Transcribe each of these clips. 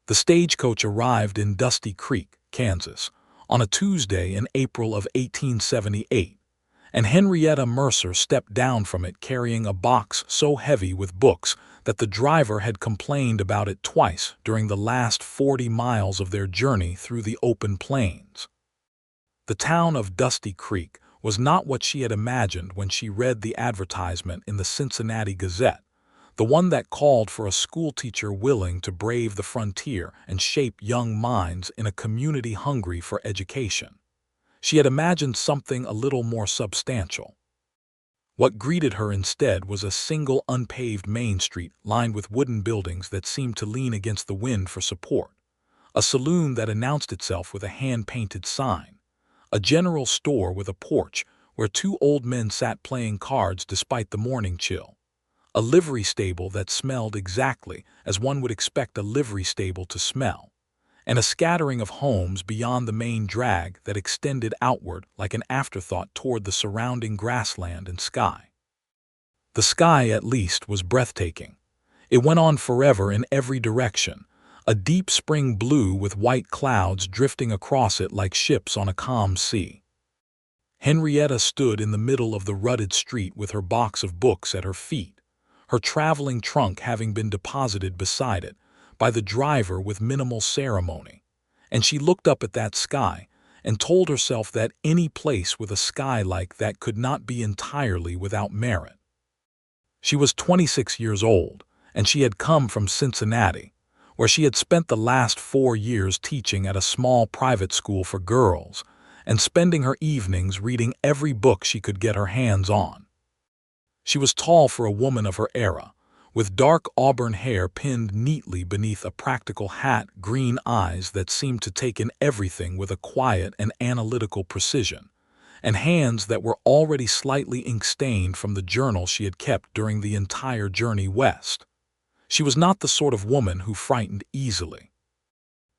The stagecoach arrived in Dusty Creek, Kansas, on a Tuesday in April of 1878, and Henrietta Mercer stepped down from it carrying a box so heavy with books that the driver had complained about it twice during the last 40 miles of their journey through the open plains. The town of Dusty Creek was not what she had imagined when she read the advertisement in the Cincinnati Gazette, the one that called for a schoolteacher willing to brave the frontier and shape young minds in a community hungry for education. She had imagined something a little more substantial. What greeted her instead was a single unpaved main street lined with wooden buildings that seemed to lean against the wind for support, a saloon that announced itself with a hand-painted sign, a general store with a porch where two old men sat playing cards despite the morning chill, a livery stable that smelled exactly as one would expect a livery stable to smell, and a scattering of homes beyond the main drag that extended outward like an afterthought toward the surrounding grassland and sky. The sky, at least, was breathtaking. It went on forever in every direction, a deep spring blue with white clouds drifting across it like ships on a calm sea. Henrietta stood in the middle of the rutted street with her box of books at her feet, her traveling trunk having been deposited beside it by the driver with minimal ceremony, and she looked up at that sky and told herself that any place with a sky like that could not be entirely without merit. She was 26 years old, and she had come from Cincinnati, where she had spent the last 4 years teaching at a small private school for girls and spending her evenings reading every book she could get her hands on. She was tall for a woman of her era, with dark auburn hair pinned neatly beneath a practical hat, green eyes that seemed to take in everything with a quiet and analytical precision, and hands that were already slightly ink-stained from the journal she had kept during the entire journey west. She was not the sort of woman who frightened easily.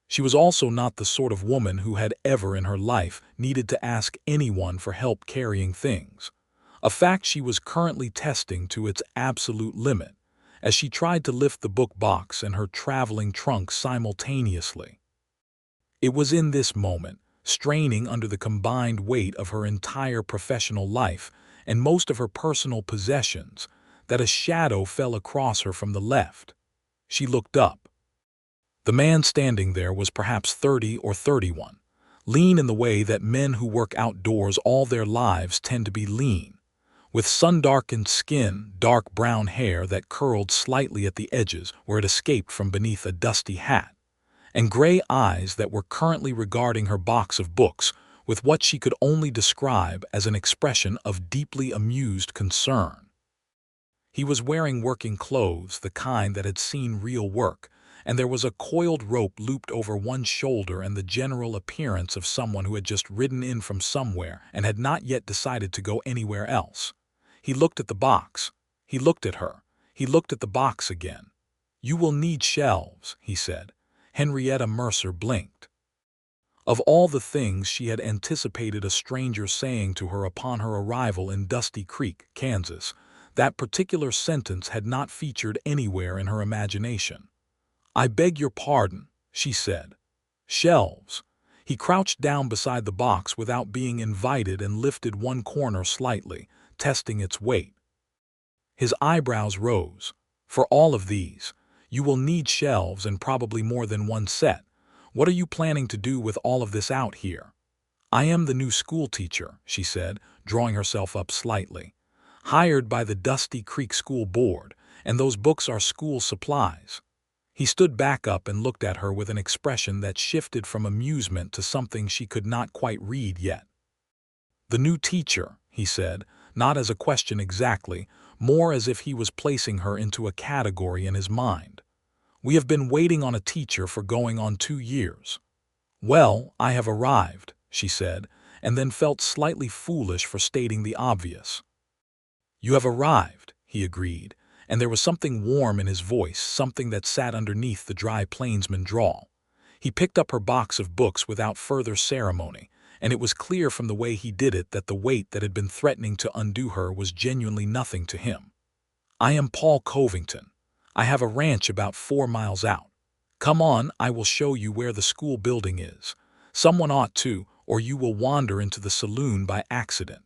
She was also not the sort of woman who had ever in her life needed to ask anyone for help carrying things, a fact she was currently testing to its absolute limit as she tried to lift the book box and her traveling trunk simultaneously. It was in this moment, straining under the combined weight of her entire professional life and most of her personal possessions, that a shadow fell across her from the left. She looked up. The man standing there was perhaps 30 or 31, lean in the way that men who work outdoors all their lives tend to be lean, with sun-darkened skin, dark brown hair that curled slightly at the edges where it escaped from beneath a dusty hat, and gray eyes that were currently regarding her box of books with what she could only describe as an expression of deeply amused concern. He was wearing working clothes, the kind that had seen real work, and there was a coiled rope looped over one shoulder and the general appearance of someone who had just ridden in from somewhere and had not yet decided to go anywhere else. He looked at the box. He looked at her. He looked at the box again. "You will need shelves," he said. Henrietta Mercer blinked. Of all the things she had anticipated a stranger saying to her upon her arrival in Dusty Creek, Kansas, that particular sentence had not featured anywhere in her imagination. "I beg your pardon," she said. "Shelves." He crouched down beside the box without being invited and lifted one corner slightly, testing its weight. His eyebrows rose. "For all of these, you will need shelves and probably more than one set. What are you planning to do with all of this out here?" "I am the new schoolteacher," she said, drawing herself up slightly. "Hired by the Dusty Creek School Board, and those books are school supplies." He stood back up and looked at her with an expression that shifted from amusement to something she could not quite read yet. "The new teacher," he said, not as a question exactly, more as if he was placing her into a category in his mind. "We have been waiting on a teacher for going on 2 years." "Well, I have arrived," she said, and then felt slightly foolish for stating the obvious. "You have arrived," he agreed, and there was something warm in his voice, something that sat underneath the dry plainsman drawl. He picked up her box of books without further ceremony, and it was clear from the way he did it that the weight that had been threatening to undo her was genuinely nothing to him. "I am Paul Covington. I have a ranch about 4 miles out. Come on, I will show you where the school building is. Someone ought to, or you will wander into the saloon by accident.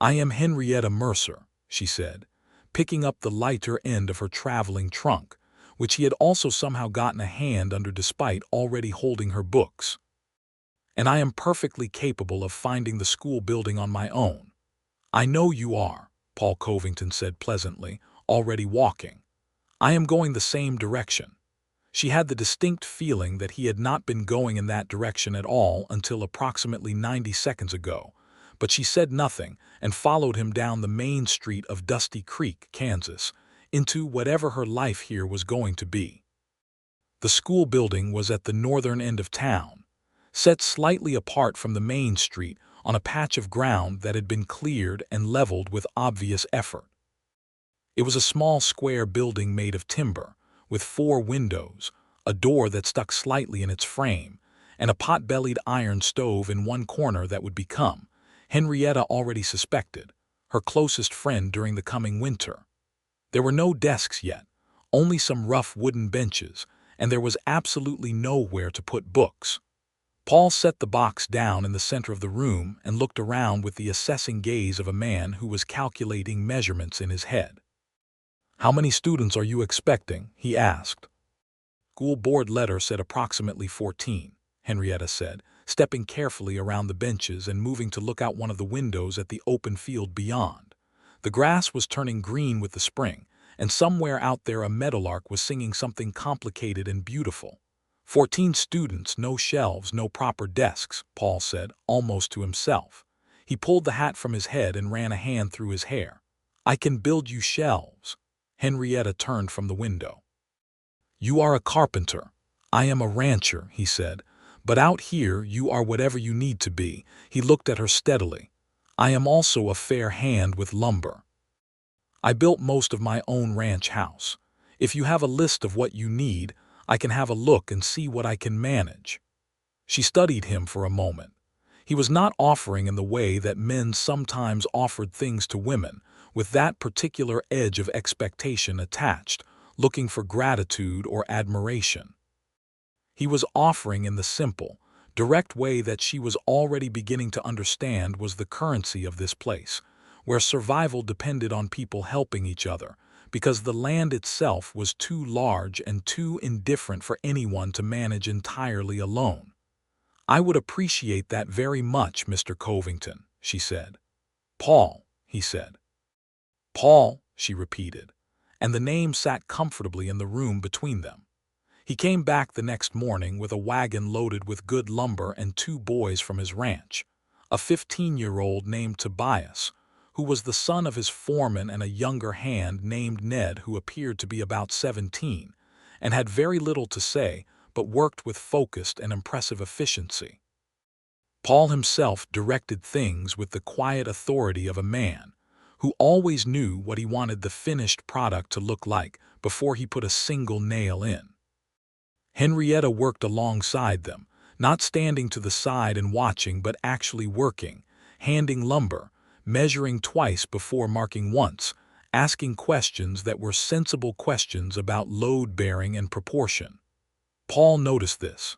I am Henrietta Mercer, she said, picking up the lighter end of her traveling trunk, which he had also somehow gotten a hand under despite already holding her books. And I am perfectly capable of finding the school building on my own. I know you are, Paul Covington said pleasantly, already walking. I am going the same direction. She had the distinct feeling that he had not been going in that direction at all until approximately 90 seconds ago, but she said nothing and followed him down the main street of Dusty Creek, Kansas, into whatever her life here was going to be. The school building was at the northern end of town, set slightly apart from the main street on a patch of ground that had been cleared and leveled with obvious effort. It was a small square building made of timber, with 4 windows, a door that stuck slightly in its frame, and a pot-bellied iron stove in one corner that would become, Henrietta already suspected, her closest friend during the coming winter. There were no desks yet, only some rough wooden benches, and there was absolutely nowhere to put books. Paul set the box down in the center of the room and looked around with the assessing gaze of a man who was calculating measurements in his head. How many students are you expecting? He asked. School board letter said approximately 14, Henrietta said, stepping carefully around the benches and moving to look out one of the windows at the open field beyond. The grass was turning green with the spring, and somewhere out there a meadowlark was singing something complicated and beautiful. 14 students, no shelves, no proper desks, Paul said, almost to himself. He pulled the hat from his head and ran a hand through his hair. I can build you shelves. Henrietta turned from the window. You are a carpenter. I am a rancher, he said. But out here you are whatever you need to be. He looked at her steadily. I am also a fair hand with lumber. I built most of my own ranch house. If you have a list of what you need, I can have a look and see what I can manage. She studied him for a moment. He was not offering in the way that men sometimes offered things to women, with that particular edge of expectation attached, looking for gratitude or admiration. He was offering in the simple, direct way that she was already beginning to understand was the currency of this place, where survival depended on people helping each other, because the land itself was too large and too indifferent for anyone to manage entirely alone. I would appreciate that very much, Mr. Covington, she said. Paul, he said. Paul, she repeated, and the name sat comfortably in the room between them. He came back the next morning with a wagon loaded with good lumber and 2 boys from his ranch, a 15-year-old named Tobias, who was the son of his foreman, and a younger hand named Ned who appeared to be about 17, and had very little to say but worked with focused and impressive efficiency. Paul himself directed things with the quiet authority of a man who always knew what he wanted the finished product to look like before he put a single nail in. Henrietta worked alongside them, not standing to the side and watching but actually working, handing lumber, measuring twice before marking once, asking questions that were sensible questions about load-bearing and proportion. Paul noticed this.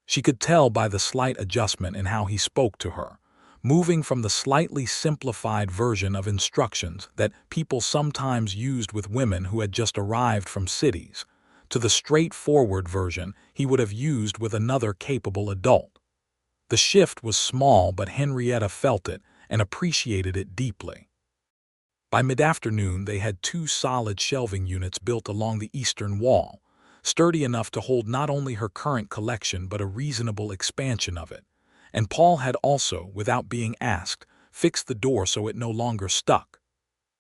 She could tell by the slight adjustment in how he spoke to her, moving from the slightly simplified version of instructions that people sometimes used with women who had just arrived from cities, to the straightforward version he would have used with another capable adult. The shift was small, but Henrietta felt it and appreciated it deeply. By mid-afternoon they had 2 solid shelving units built along the eastern wall, sturdy enough to hold not only her current collection but a reasonable expansion of it, and Paul had also, without being asked, fixed the door so it no longer stuck.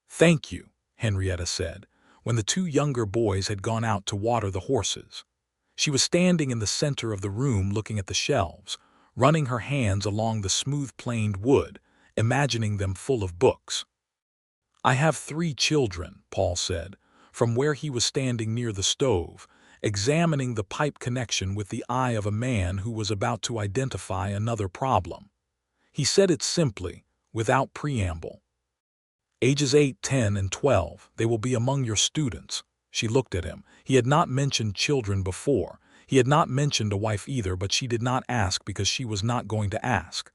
Thank you, Henrietta said, when the 2 younger boys had gone out to water the horses. She was standing in the center of the room looking at the shelves, running her hands along the smooth-planed wood, imagining them full of books. I have 3 children, Paul said, from where he was standing near the stove, examining the pipe connection with the eye of a man who was about to identify another problem. He said it simply, without preamble. Ages 8, 10, and 12, they will be among your students. She looked at him. He had not mentioned children before. He had not mentioned a wife either, but she did not ask because she was not going to ask.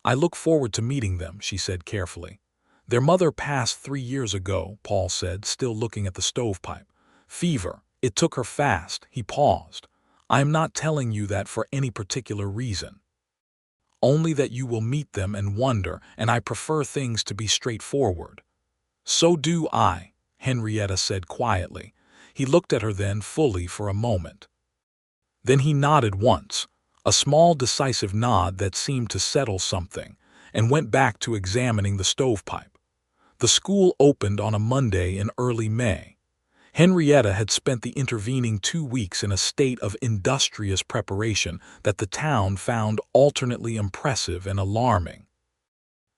"I look forward to meeting them," she said carefully. "Their mother passed 3 years ago," Paul said, still looking at the stovepipe. "Fever. It took her fast." He paused. "I am not telling you that for any particular reason. Only that you will meet them and wonder, and I prefer things to be straightforward." "So do I," Henrietta said quietly. He looked at her then fully for a moment. Then he nodded once, a small decisive nod that seemed to settle something, and went back to examining the stovepipe. The school opened on a Monday in early May. Henrietta had spent the intervening 2 weeks in a state of industrious preparation that the town found alternately impressive and alarming.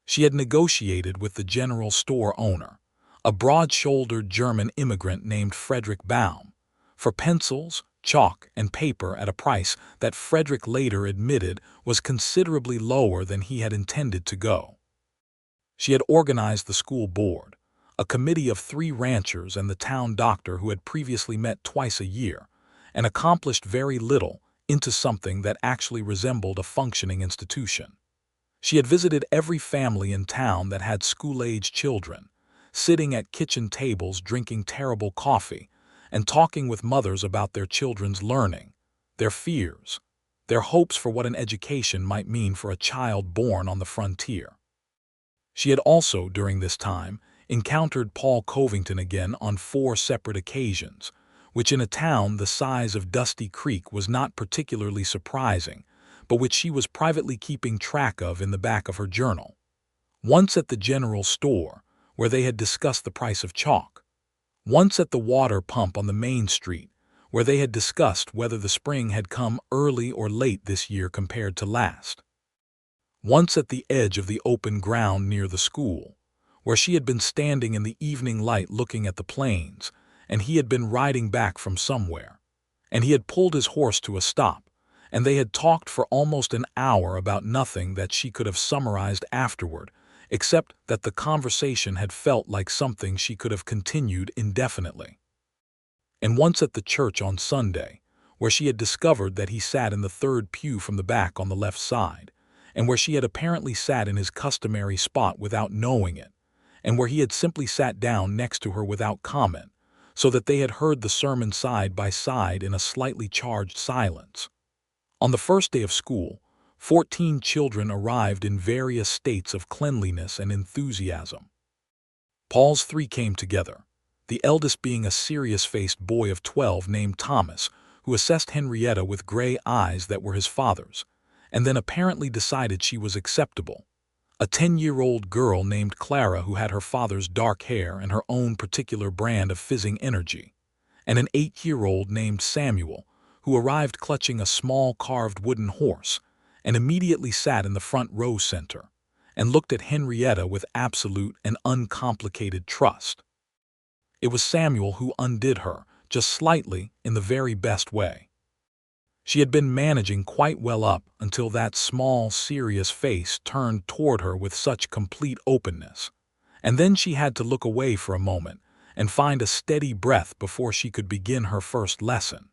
She had negotiated with the general store owner, a broad-shouldered German immigrant named Frederick Baum, for pencils, chalk, and paper at a price that Frederick later admitted was considerably lower than he had intended to go. She had organized the school board, a committee of 3 ranchers and the town doctor who had previously met twice a year, and accomplished very little, into something that actually resembled a functioning institution. She had visited every family in town that had school-age children, sitting at kitchen tables drinking terrible coffee, and talking with mothers about their children's learning, their fears, their hopes for what an education might mean for a child born on the frontier. She had also, during this time, encountered Paul Covington again on 4 separate occasions, which in a town the size of Dusty Creek was not particularly surprising, but which she was privately keeping track of in the back of her journal. Once at the general store, where they had discussed the price of chalk. Once at the water pump on the main street, where they had discussed whether the spring had come early or late this year compared to last. Once at the edge of the open ground near the school, where she had been standing in the evening light looking at the plains, and he had been riding back from somewhere, and he had pulled his horse to a stop, and they had talked for almost an hour about nothing that she could have summarized afterward, except that the conversation had felt like something she could have continued indefinitely. And once at the church on Sunday, where she had discovered that he sat in the 3rd pew from the back on the left side, and where she had apparently sat in his customary spot without knowing it, and where he had simply sat down next to her without comment, so that they had heard the sermon side by side in a slightly charged silence. On the first day of school, 14 children arrived in various states of cleanliness and enthusiasm. Paul's 3 came together, the eldest being a serious-faced boy of 12 named Thomas, who assessed Henrietta with gray eyes that were his father's, and then apparently decided she was acceptable. A 10-year-old girl named Clara who had her father's dark hair and her own particular brand of fizzing energy, and an 8-year-old named Samuel, who arrived clutching a small carved wooden horse, and immediately sat in the front row center, and looked at Henrietta with absolute and uncomplicated trust. It was Samuel who undid her, just slightly, in the very best way. She had been managing quite well up until that small, serious face turned toward her with such complete openness, and then she had to look away for a moment and find a steady breath before she could begin her first lesson.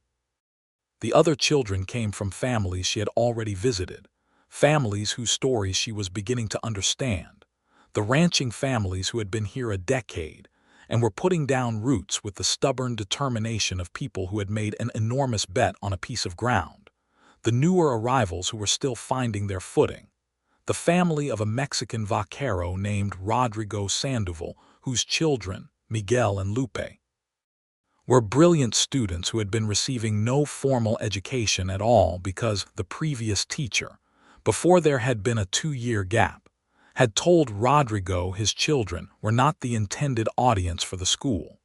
The other children came from families she had already visited, families whose stories she was beginning to understand, the ranching families who had been here a decade and were putting down roots with the stubborn determination of people who had made an enormous bet on a piece of ground, the newer arrivals who were still finding their footing, the family of a Mexican vaquero named Rodrigo Sandoval, whose children, Miguel and Lupe, were brilliant students who had been receiving no formal education at all because the previous teacher, before there had been a 2-year gap, had told Rodrigo his children were not the intended audience for the school.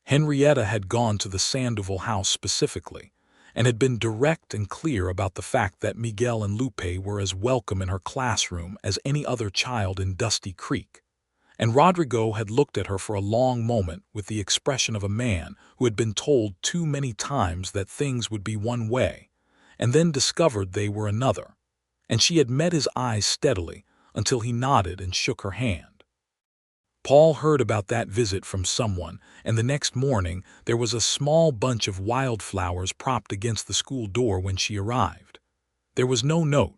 Henrietta had gone to the Sandoval house specifically, and had been direct and clear about the fact that Miguel and Lupe were as welcome in her classroom as any other child in Dusty Creek. And Rodrigo had looked at her for a long moment with the expression of a man who had been told too many times that things would be one way, and then discovered they were another, and she had met his eyes steadily until he nodded and shook her hand. Paul heard about that visit from someone, and the next morning there was a small bunch of wildflowers propped against the school door when she arrived. There was no note.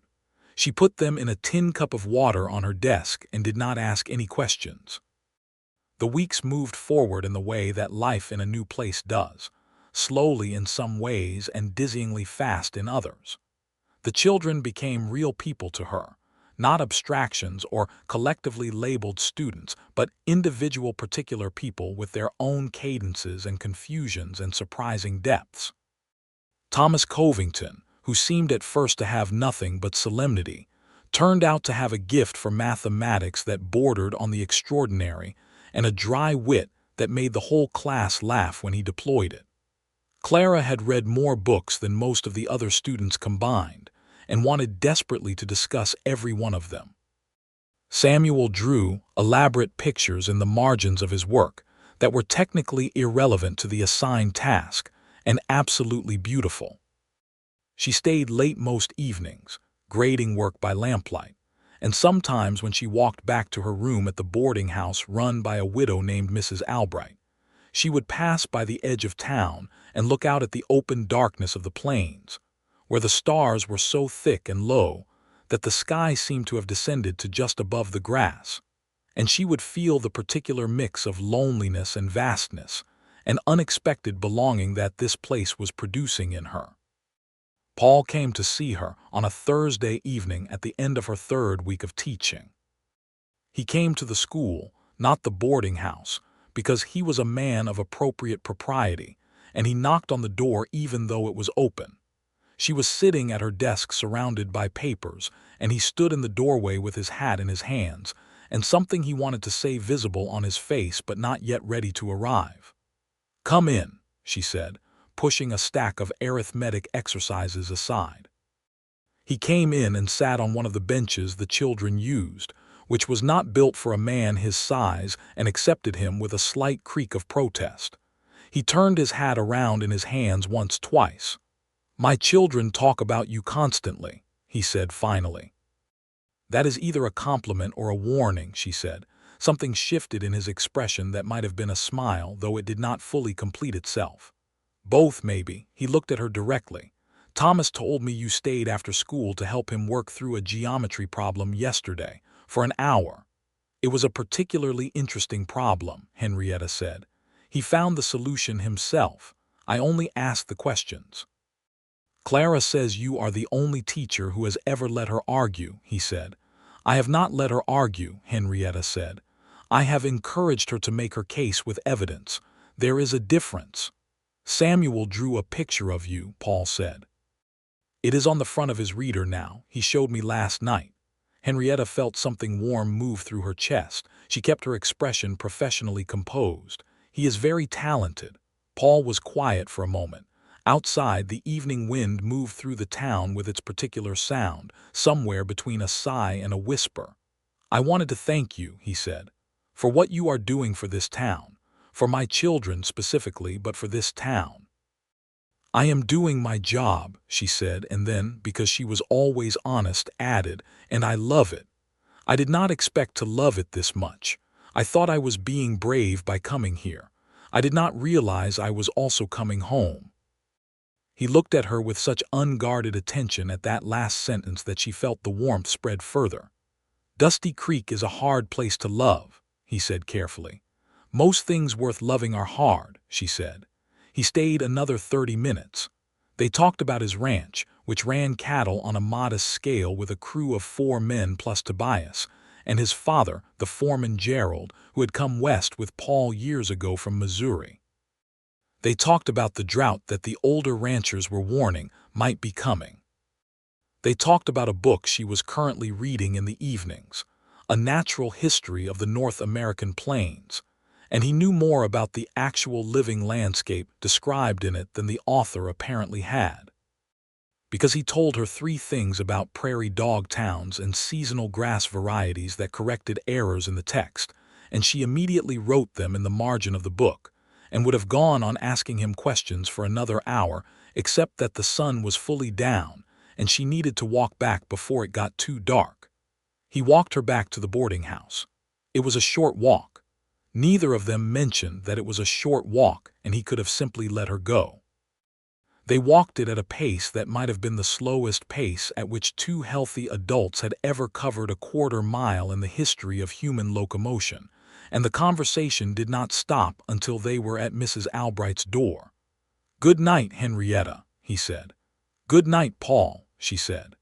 She put them in a tin cup of water on her desk and did not ask any questions. The weeks moved forward in the way that life in a new place does, slowly in some ways and dizzyingly fast in others. The children became real people to her, not abstractions or collectively labeled students, but individual particular people with their own cadences and confusions and surprising depths. Thomas Covington, who seemed at first to have nothing but solemnity, turned out to have a gift for mathematics that bordered on the extraordinary and a dry wit that made the whole class laugh when he deployed it. Clara had read more books than most of the other students combined and wanted desperately to discuss every one of them. Samuel drew elaborate pictures in the margins of his work that were technically irrelevant to the assigned task and absolutely beautiful. She stayed late most evenings, grading work by lamplight, and sometimes when she walked back to her room at the boarding house run by a widow named Mrs. Albright, she would pass by the edge of town and look out at the open darkness of the plains, where the stars were so thick and low that the sky seemed to have descended to just above the grass, and she would feel the particular mix of loneliness and vastness, an unexpected belonging that this place was producing in her. Paul came to see her on a Thursday evening at the end of her third week of teaching. He came to the school, not the boarding house, because he was a man of appropriate propriety, and he knocked on the door even though it was open. She was sitting at her desk surrounded by papers, and he stood in the doorway with his hat in his hands, and something he wanted to say visible on his face but not yet ready to arrive. "Come in," she said, pushing a stack of arithmetic exercises aside. He came in and sat on one of the benches the children used, which was not built for a man his size, and accepted him with a slight creak of protest. He turned his hat around in his hands twice. "My children talk about you constantly," he said finally. "That is either a compliment or a warning," she said. Something shifted in his expression that might have been a smile, though it did not fully complete itself. "Both, maybe." He looked at her directly. "Thomas told me you stayed after school to help him work through a geometry problem yesterday, for an hour." "It was a particularly interesting problem," Henrietta said. "He found the solution himself. I only asked the questions." "Clara says you are the only teacher who has ever let her argue," he said. "I have not let her argue," Henrietta said. "I have encouraged her to make her case with evidence. There is a difference." "Samuel drew a picture of you," Paul said. "It is on the front of his reader now. He showed me last night." Henrietta felt something warm move through her chest. She kept her expression professionally composed. "He is very talented." Paul was quiet for a moment. Outside, the evening wind moved through the town with its particular sound, somewhere between a sigh and a whisper. "I wanted to thank you," he said, "for what you are doing for this town, for my children specifically, but for this town." "I am doing my job," she said, and then, because she was always honest, added, "and I love it. I did not expect to love it this much. I thought I was being brave by coming here. I did not realize I was also coming home." He looked at her with such unguarded attention at that last sentence that she felt the warmth spread further. "Dusty Creek is a hard place to love," he said carefully. "Most things worth loving are hard," she said. He stayed another 30 minutes. They talked about his ranch, which ran cattle on a modest scale with a crew of 4 men plus Tobias, and his father, the foreman Gerald, who had come west with Paul years ago from Missouri. They talked about the drought that the older ranchers were warning might be coming. They talked about a book she was currently reading in the evenings, a natural history of the North American plains, and he knew more about the actual living landscape described in it than the author apparently had. Because he told her 3 things about prairie dog towns and seasonal grass varieties that corrected errors in the text, and she immediately wrote them in the margin of the book, and would have gone on asking him questions for another hour, except that the sun was fully down, and she needed to walk back before it got too dark. He walked her back to the boarding house. It was a short walk. Neither of them mentioned that it was a short walk and he could have simply let her go. They walked it at a pace that might have been the slowest pace at which two healthy adults had ever covered a quarter-mile in the history of human locomotion, and the conversation did not stop until they were at Mrs. Albright's door. "Good night, Henrietta," he said. "Good night, Paul," she said.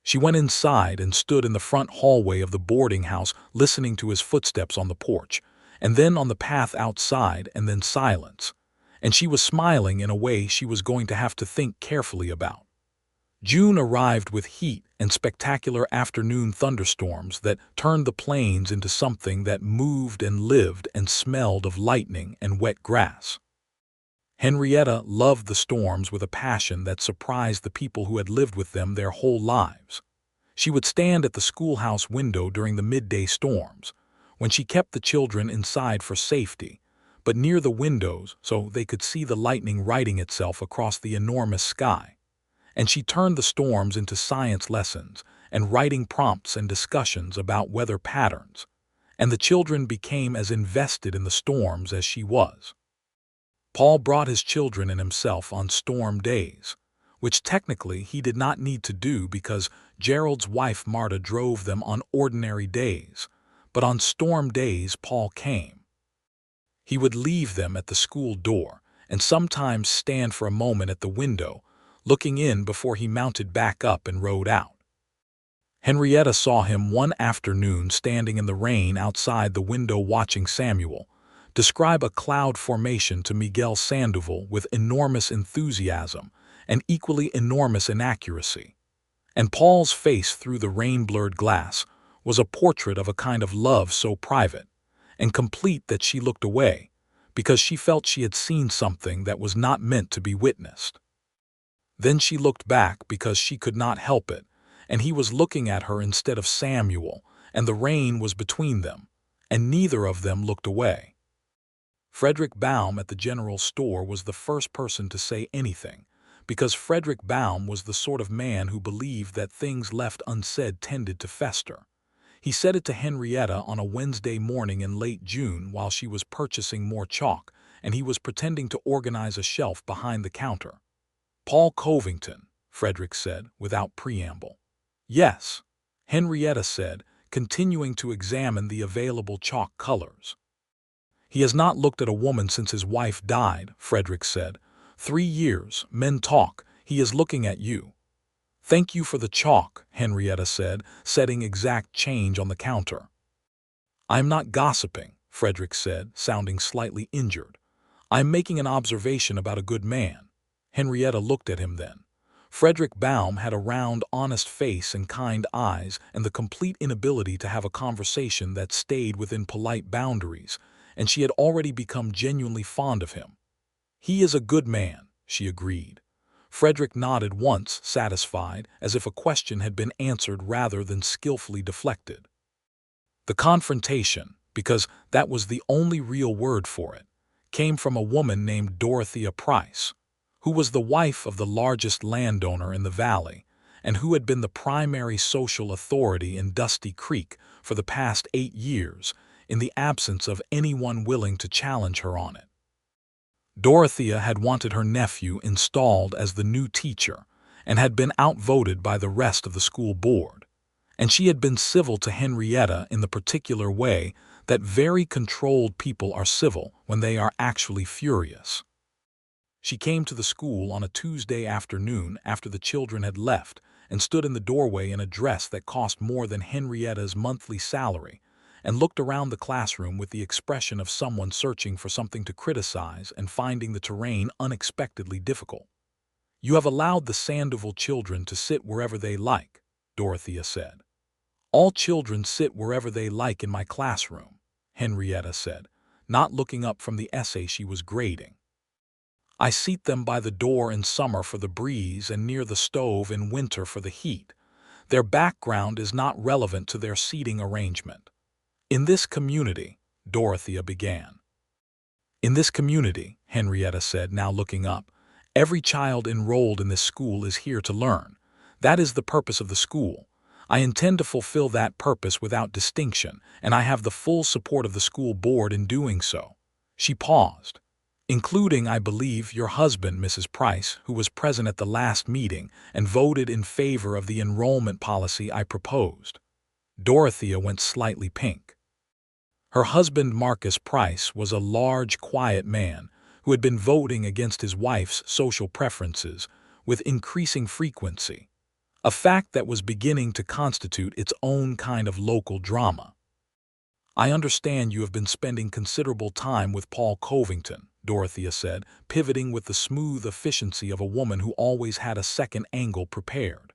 She went inside and stood in the front hallway of the boarding house listening to his footsteps on the porch, and then on the path outside, and then silence. And she was smiling in a way she was going to have to think carefully about. June arrived with heat and spectacular afternoon thunderstorms that turned the plains into something that moved and lived and smelled of lightning and wet grass. Henrietta loved the storms with a passion that surprised the people who had lived with them their whole lives. She would stand at the schoolhouse window during the midday storms, when she kept the children inside for safety, but near the windows so they could see the lightning writing itself across the enormous sky. And she turned the storms into science lessons and writing prompts and discussions about weather patterns, and the children became as invested in the storms as she was. Paul brought his children and himself on storm days, which technically he did not need to do because Gerald's wife Marta drove them on ordinary days, but on storm days Paul came. He would leave them at the school door and sometimes stand for a moment at the window, looking in before he mounted back up and rode out. Henrietta saw him one afternoon standing in the rain outside the window watching Samuel describe a cloud formation to Miguel Sandoval with enormous enthusiasm and equally enormous inaccuracy. And Paul's face through the rain-blurred glass was a portrait of a kind of love so private and complete that she looked away, because she felt she had seen something that was not meant to be witnessed. Then she looked back because she could not help it, and he was looking at her instead of Samuel, and the rain was between them, and neither of them looked away. Frederick Baum at the general store was the first person to say anything, because Frederick Baum was the sort of man who believed that things left unsaid tended to fester. He said it to Henrietta on a Wednesday morning in late June while she was purchasing more chalk, and he was pretending to organize a shelf behind the counter. "Paul Covington," Frederick said, without preamble. "Yes," Henrietta said, continuing to examine the available chalk colors. "He has not looked at a woman since his wife died," Frederick said. 3 years, men talk, he is looking at you." "Thank you for the chalk," Henrietta said, setting exact change on the counter. "I am not gossiping," Frederick said, sounding slightly injured. "I am making an observation about a good man." Henrietta looked at him then. Frederick Baum had a round, honest face and kind eyes and the complete inability to have a conversation that stayed within polite boundaries, and she had already become genuinely fond of him. "He is a good man," she agreed. Frederick nodded once, satisfied, as if a question had been answered rather than skillfully deflected. The confrontation, because that was the only real word for it, came from a woman named Dorothea Price, who was the wife of the largest landowner in the valley and who had been the primary social authority in Dusty Creek for the past 8 years in the absence of anyone willing to challenge her on it. Dorothea had wanted her nephew installed as the new teacher and had been outvoted by the rest of the school board, and she had been civil to Henrietta in the particular way that very controlled people are civil when they are actually furious. She came to the school on a Tuesday afternoon after the children had left and stood in the doorway in a dress that cost more than Henrietta's monthly salary, and looked around the classroom with the expression of someone searching for something to criticize and finding the terrain unexpectedly difficult. "You have allowed the Sandoval children to sit wherever they like," Dorothea said. "All children sit wherever they like in my classroom," Henrietta said, not looking up from the essay she was grading. "I seat them by the door in summer for the breeze and near the stove in winter for the heat. Their background is not relevant to their seating arrangement. In this community," Dorothea began. "In this community," Henrietta said, now looking up, "every child enrolled in this school is here to learn. That is the purpose of the school. I intend to fulfill that purpose without distinction, and I have the full support of the school board in doing so." She paused. "Including, I believe, your husband, Mrs. Price, who was present at the last meeting and voted in favor of the enrollment policy I proposed." Dorothea went slightly pink. Her husband, Marcus Price, was a large, quiet man who had been voting against his wife's social preferences with increasing frequency, a fact that was beginning to constitute its own kind of local drama. "I understand you have been spending considerable time with Paul Covington," Dorothea said, pivoting with the smooth efficiency of a woman who always had a second angle prepared.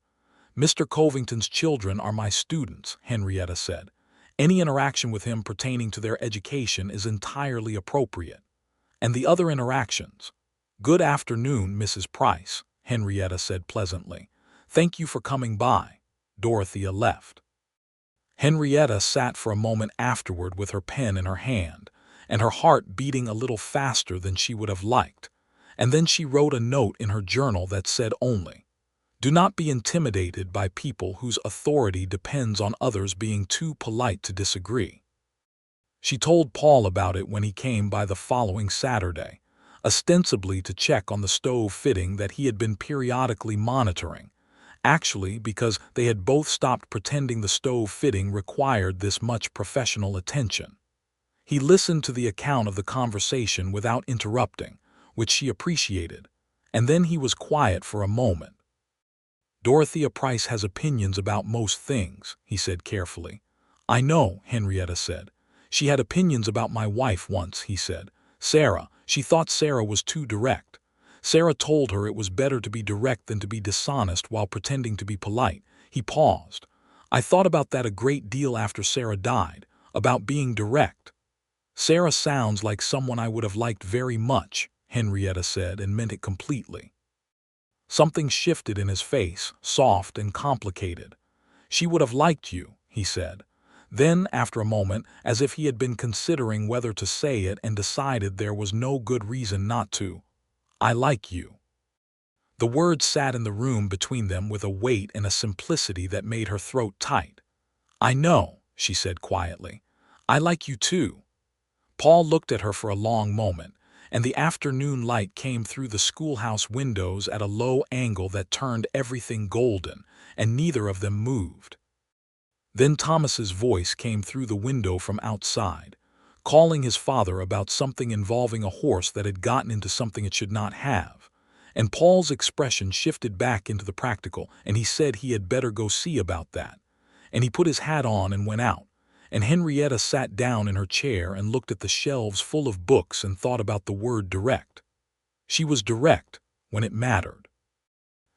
"Mr. Covington's children are my students," Henrietta said. "Any interaction with him pertaining to their education is entirely appropriate. And the other interactions—" "Good afternoon, Mrs. Price," Henrietta said pleasantly. "Thank you for coming by." Dorothea left. Henrietta sat for a moment afterward with her pen in her hand, and her heart beating a little faster than she would have liked, and then she wrote a note in her journal that said only, "Do not be intimidated by people whose authority depends on others being too polite to disagree." She told Paul about it when he came by the following Saturday, ostensibly to check on the stove fitting that he had been periodically monitoring, actually because they had both stopped pretending the stove fitting required this much professional attention. He listened to the account of the conversation without interrupting, which she appreciated, and then he was quiet for a moment. "Dorothea Price has opinions about most things," he said carefully. "I know," Henrietta said. "She had opinions about my wife once," he said. "Sarah, she thought Sarah was too direct. Sarah told her it was better to be direct than to be dishonest while pretending to be polite." He paused. "I thought about that a great deal after Sarah died, about being direct." "Sarah sounds like someone I would have liked very much," Henrietta said, and meant it completely. Something shifted in his face, soft and complicated. "She would have liked you," he said. Then, after a moment, as if he had been considering whether to say it and decided there was no good reason not to, "I like you." The words sat in the room between them with a weight and a simplicity that made her throat tight. "I know," she said quietly. "I like you too." Paul looked at her for a long moment, and the afternoon light came through the schoolhouse windows at a low angle that turned everything golden, and neither of them moved. Then Thomas's voice came through the window from outside, calling his father about something involving a horse that had gotten into something it should not have, and Paul's expression shifted back into the practical, and he said he had better go see about that, and he put his hat on and went out, and Henrietta sat down in her chair and looked at the shelves full of books and thought about the word direct. She was direct when it mattered.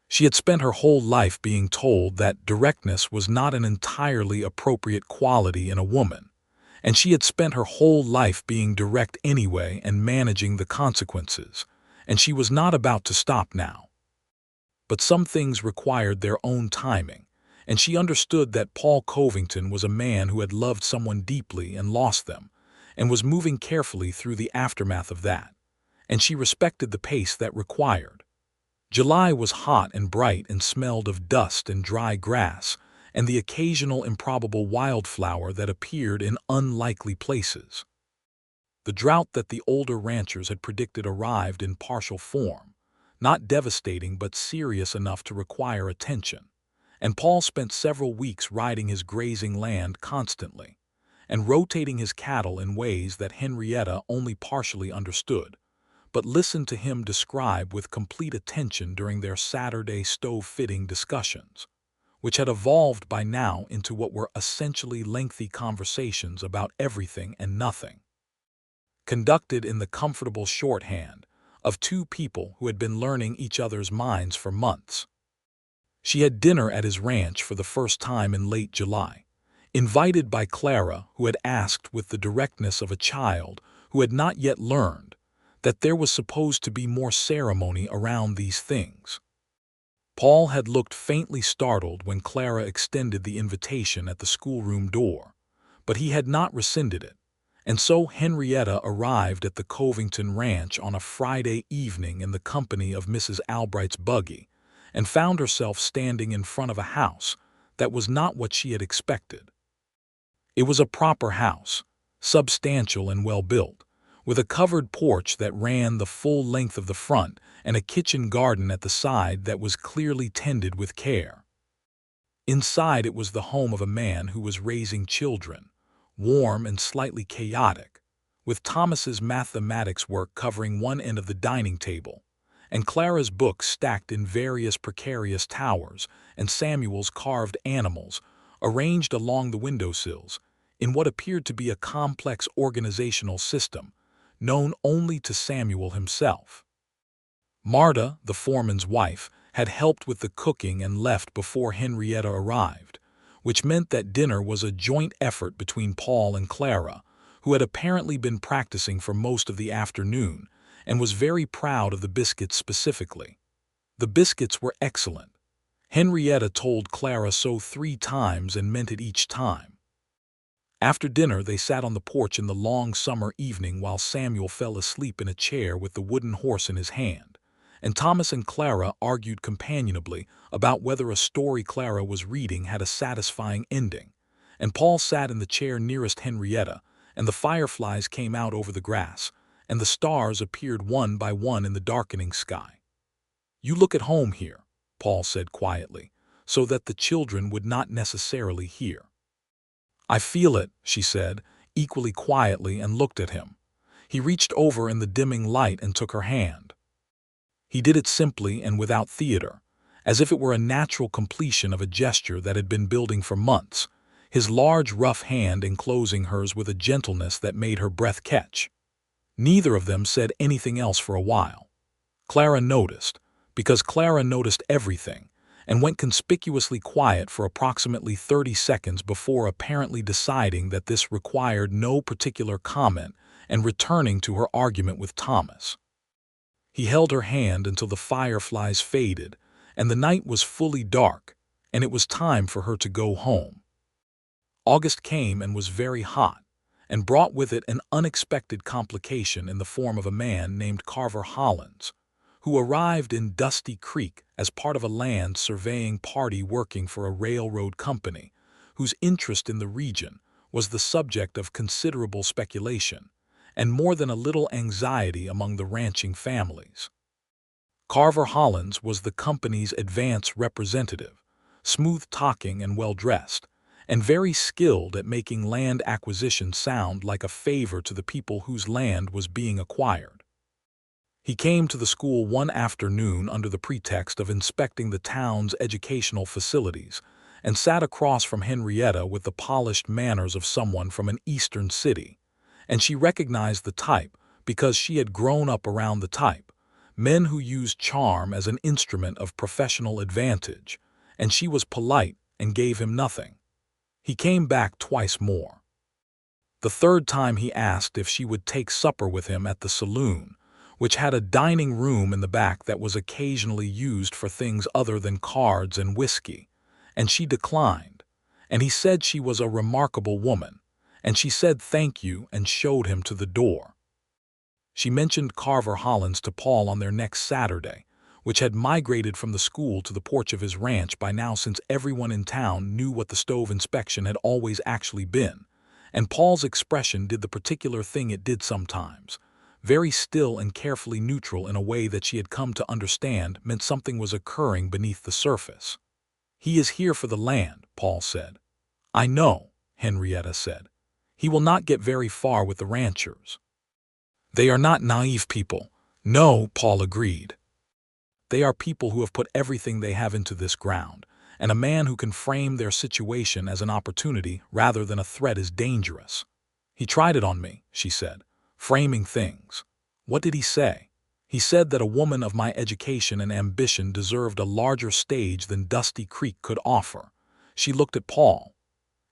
She had spent her whole life being told that directness was not an entirely appropriate quality in a woman, and she had spent her whole life being direct anyway and managing the consequences, and she was not about to stop now. But some things required their own timing, and she understood that Paul Covington was a man who had loved someone deeply and lost them, and was moving carefully through the aftermath of that, and she respected the pace that required. July was hot and bright and smelled of dust and dry grass and the occasional improbable wildflower that appeared in unlikely places. The drought that the older ranchers had predicted arrived in partial form, not devastating but serious enough to require attention, and Paul spent several weeks riding his grazing land constantly and rotating his cattle in ways that Henrietta only partially understood, but listened to him describe with complete attention during their Saturday stove-fitting discussions, which had evolved by now into what were essentially lengthy conversations about everything and nothing, conducted in the comfortable shorthand of two people who had been learning each other's minds for months. She had dinner at his ranch for the first time in late July, invited by Clara, who had asked with the directness of a child who had not yet learned that there was supposed to be more ceremony around these things. Paul had looked faintly startled when Clara extended the invitation at the schoolroom door, but he had not rescinded it, and so Henrietta arrived at the Covington ranch on a Friday evening in the company of Mrs. Albright's buggy, and found herself standing in front of a house that was not what she had expected. It was a proper house, substantial and well-built, with a covered porch that ran the full length of the front and a kitchen garden at the side that was clearly tended with care. Inside it was the home of a man who was raising children, warm and slightly chaotic, with Thomas's mathematics work covering one end of the dining table, and Clara's books stacked in various precarious towers, and Samuel's carved animals arranged along the windowsills in what appeared to be a complex organizational system known only to Samuel himself. Marta, the foreman's wife, had helped with the cooking and left before Henrietta arrived, which meant that dinner was a joint effort between Paul and Clara, who had apparently been practicing for most of the afternoon and was very proud of the biscuits specifically. The biscuits were excellent. Henrietta told Clara so 3 times and meant it each time. After dinner, they sat on the porch in the long summer evening while Samuel fell asleep in a chair with the wooden horse in his hand, and Thomas and Clara argued companionably about whether a story Clara was reading had a satisfying ending, and Paul sat in the chair nearest Henrietta, and the fireflies came out over the grass, and the stars appeared one by one in the darkening sky. "You look at home here," Paul said quietly, so that the children would not necessarily hear. "I feel it," she said, equally quietly, and looked at him. He reached over in the dimming light and took her hand. He did it simply and without theater, as if it were a natural completion of a gesture that had been building for months, his large rough hand enclosing hers with a gentleness that made her breath catch. Neither of them said anything else for a while. Clara noticed, because Clara noticed everything, and went conspicuously quiet for approximately 30 seconds before apparently deciding that this required no particular comment and returning to her argument with Thomas. He held her hand until the fireflies faded and the night was fully dark, and it was time for her to go home. August came and was very hot, and brought with it an unexpected complication in the form of a man named Carver Hollins, who arrived in Dusty Creek as part of a land surveying party working for a railroad company, whose interest in the region was the subject of considerable speculation, and more than a little anxiety among the ranching families. Carver Hollins was the company's advance representative, smooth-talking and well-dressed, and very skilled at making land acquisition sound like a favor to the people whose land was being acquired. He came to the school one afternoon under the pretext of inspecting the town's educational facilities, and sat across from Henrietta with the polished manners of someone from an eastern city, and she recognized the type because she had grown up around the type, men who used charm as an instrument of professional advantage, and she was polite and gave him nothing. He came back twice more. The third time he asked if she would take supper with him at the saloon, which had a dining room in the back that was occasionally used for things other than cards and whiskey, and she declined, and he said she was a remarkable woman, and she said thank you and showed him to the door. She mentioned Carver Hollins to Paul on their next Saturday, which had migrated from the school to the porch of his ranch by now since everyone in town knew what the stove inspection had always actually been, and Paul's expression did the particular thing it did sometimes. Very still and carefully neutral in a way that she had come to understand meant something was occurring beneath the surface. "He is here for the land," Paul said. "I know," Henrietta said. "He will not get very far with the ranchers." "They are not naive people." "No," Paul agreed. "They are people who have put everything they have into this ground, and a man who can frame their situation as an opportunity rather than a threat is dangerous." "He tried it on me," she said. "Framing things." "What did he say?" "He said that a woman of my education and ambition deserved a larger stage than Dusty Creek could offer." She looked at Paul.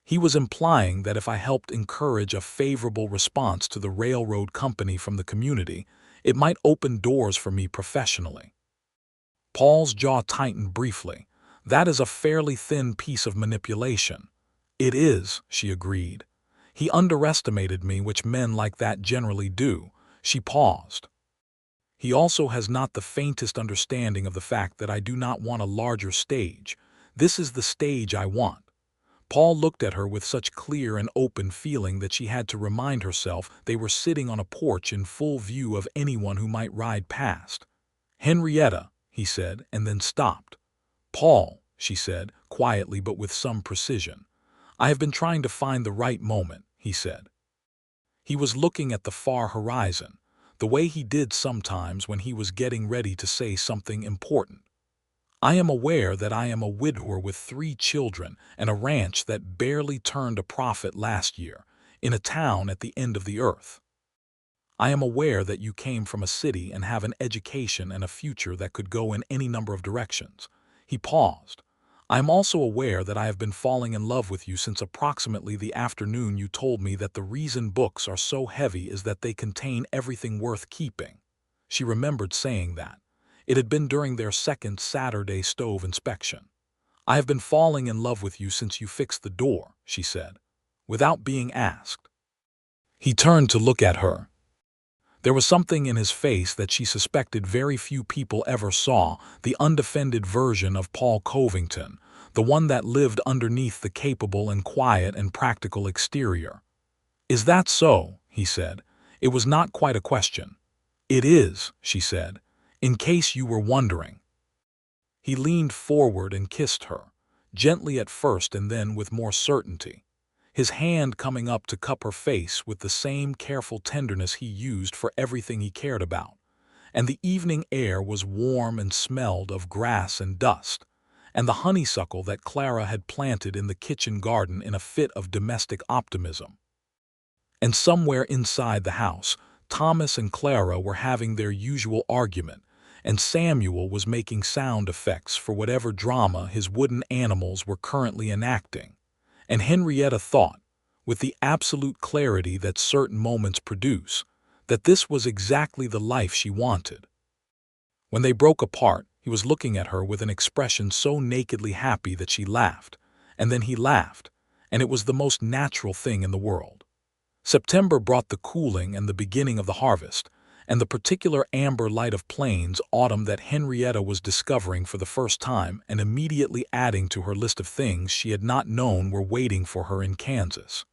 "He was implying that if I helped encourage a favorable response to the railroad company from the community, it might open doors for me professionally." Paul's jaw tightened briefly. "That is a fairly thin piece of manipulation." "It is," she agreed. "He underestimated me, which men like that generally do." She paused. "He also has not the faintest understanding of the fact that I do not want a larger stage. This is the stage I want." Paul looked at her with such clear and open feeling that she had to remind herself they were sitting on a porch in full view of anyone who might ride past. "Henrietta," he said, and then stopped. "Paul," she said, quietly but with some precision. "I have been trying to find the right moment," he said. He was looking at the far horizon, the way he did sometimes when he was getting ready to say something important. "I am aware that I am a widower with 3 children and a ranch that barely turned a profit last year, in a town at the end of the earth. I am aware that you came from a city and have an education and a future that could go in any number of directions." He paused. "I am also aware that I have been falling in love with you since approximately the afternoon you told me that the reason books are so heavy is that they contain everything worth keeping." She remembered saying that. It had been during their second Saturday stove inspection. "I have been falling in love with you since you fixed the door," she said, without being asked. He turned to look at her. There was something in his face that she suspected very few people ever saw, the undefended version of Paul Covington, the one that lived underneath the capable and quiet and practical exterior. "Is that so?" he said. It was not quite a question. "It is," she said, "in case you were wondering." He leaned forward and kissed her, gently at first and then with more certainty, his hand coming up to cup her face with the same careful tenderness he used for everything he cared about. And the evening air was warm and smelled of grass and dust, and the honeysuckle that Clara had planted in the kitchen garden in a fit of domestic optimism. And somewhere inside the house, Thomas and Clara were having their usual argument, and Samuel was making sound effects for whatever drama his wooden animals were currently enacting. And Henrietta thought, with the absolute clarity that certain moments produce, that this was exactly the life she wanted. When they broke apart, he was looking at her with an expression so nakedly happy that she laughed, and then he laughed, and it was the most natural thing in the world. September brought the cooling and the beginning of the harvest, and the particular amber light of plains autumn that Henrietta was discovering for the first time and immediately adding to her list of things she had not known were waiting for her in Kansas.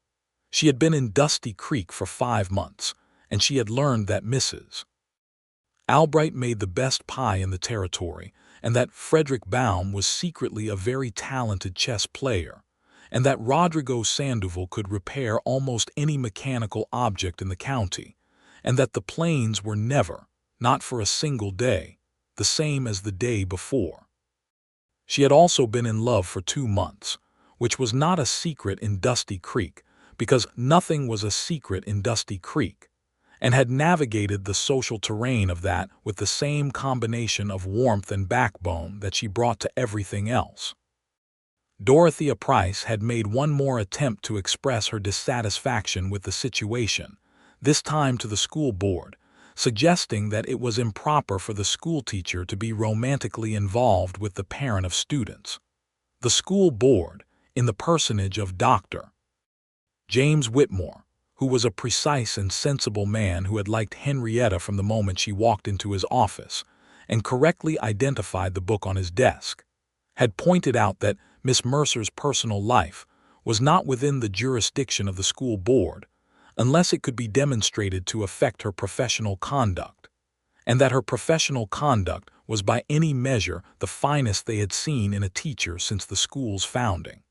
She had been in Dusty Creek for 5 months, and she had learned that Mrs. Albright made the best pie in the territory, and that Frederick Baum was secretly a very talented chess player, and that Rodrigo Sandoval could repair almost any mechanical object in the county, and that the plains were never, not for a single day, the same as the day before. She had also been in love for 2 months, which was not a secret in Dusty Creek, because nothing was a secret in Dusty Creek, and had navigated the social terrain of that with the same combination of warmth and backbone that she brought to everything else. Dorothea Price had made one more attempt to express her dissatisfaction with the situation, this time to the school board, suggesting that it was improper for the schoolteacher to be romantically involved with the parent of students. The school board, in the personage of Dr. James Whitmore, who was a precise and sensible man who had liked Henrietta from the moment she walked into his office, and correctly identified the book on his desk, had pointed out that Miss Mercer's personal life was not within the jurisdiction of the school board unless it could be demonstrated to affect her professional conduct, and that her professional conduct was by any measure the finest they had seen in a teacher since the school's founding.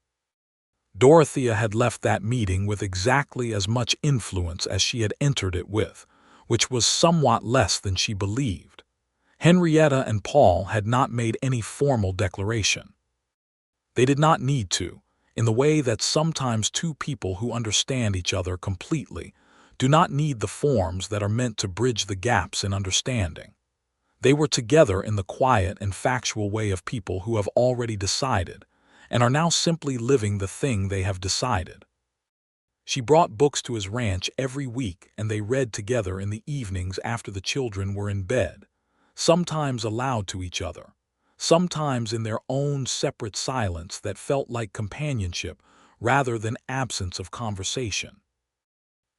Dorothea had left that meeting with exactly as much influence as she had entered it with, which was somewhat less than she believed. Henrietta and Paul had not made any formal declaration. They did not need to, in the way that sometimes two people who understand each other completely do not need the forms that are meant to bridge the gaps in understanding. They were together in the quiet and factual way of people who have already decided and are now simply living the thing they have decided. She brought books to his ranch every week, and they read together in the evenings after the children were in bed, sometimes aloud to each other, sometimes in their own separate silence that felt like companionship rather than absence of conversation.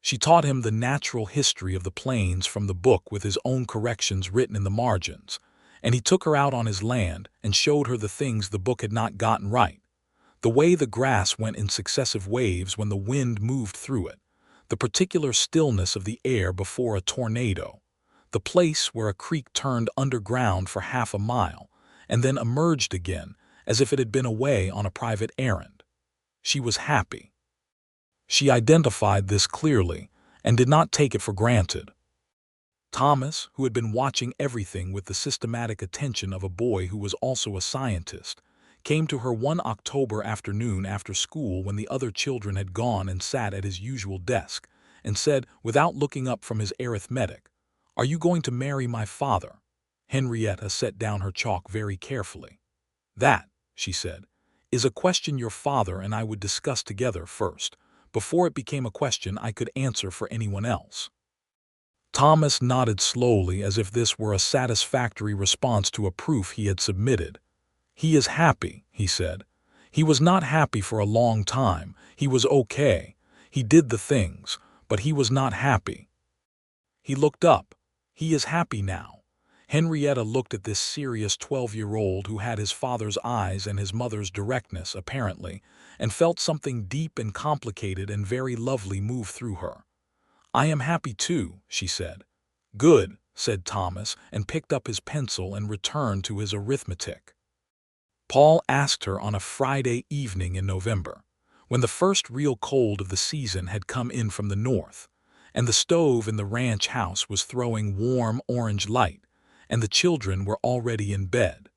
She taught him the natural history of the plains from the book with his own corrections written in the margins, and he took her out on his land and showed her the things the book had not gotten right. The way the grass went in successive waves when the wind moved through it, the particular stillness of the air before a tornado, the place where a creek turned underground for half a mile and then emerged again as if it had been away on a private errand. She was happy. She identified this clearly and did not take it for granted. Thomas, who had been watching everything with the systematic attention of a boy who was also a scientist, came to her one October afternoon after school when the other children had gone and sat at his usual desk, and said, without looking up from his arithmetic, "Are you going to marry my father?" Henrietta set down her chalk very carefully. "That," she said, "is a question your father and I would discuss together first, before it became a question I could answer for anyone else." Thomas nodded slowly as if this were a satisfactory response to a proof he had submitted. "He is happy," he said. "He was not happy for a long time. He was okay. He did the things, but he was not happy." He looked up. "He is happy now." Henrietta looked at this serious 12-year-old who had his father's eyes and his mother's directness, apparently, and felt something deep and complicated and very lovely move through her. "I am happy too," she said. "Good," said Thomas, and picked up his pencil and returned to his arithmetic. Paul asked her on a Friday evening in November, when the first real cold of the season had come in from the north, and the stove in the ranch house was throwing warm orange light, and the children were already in bed.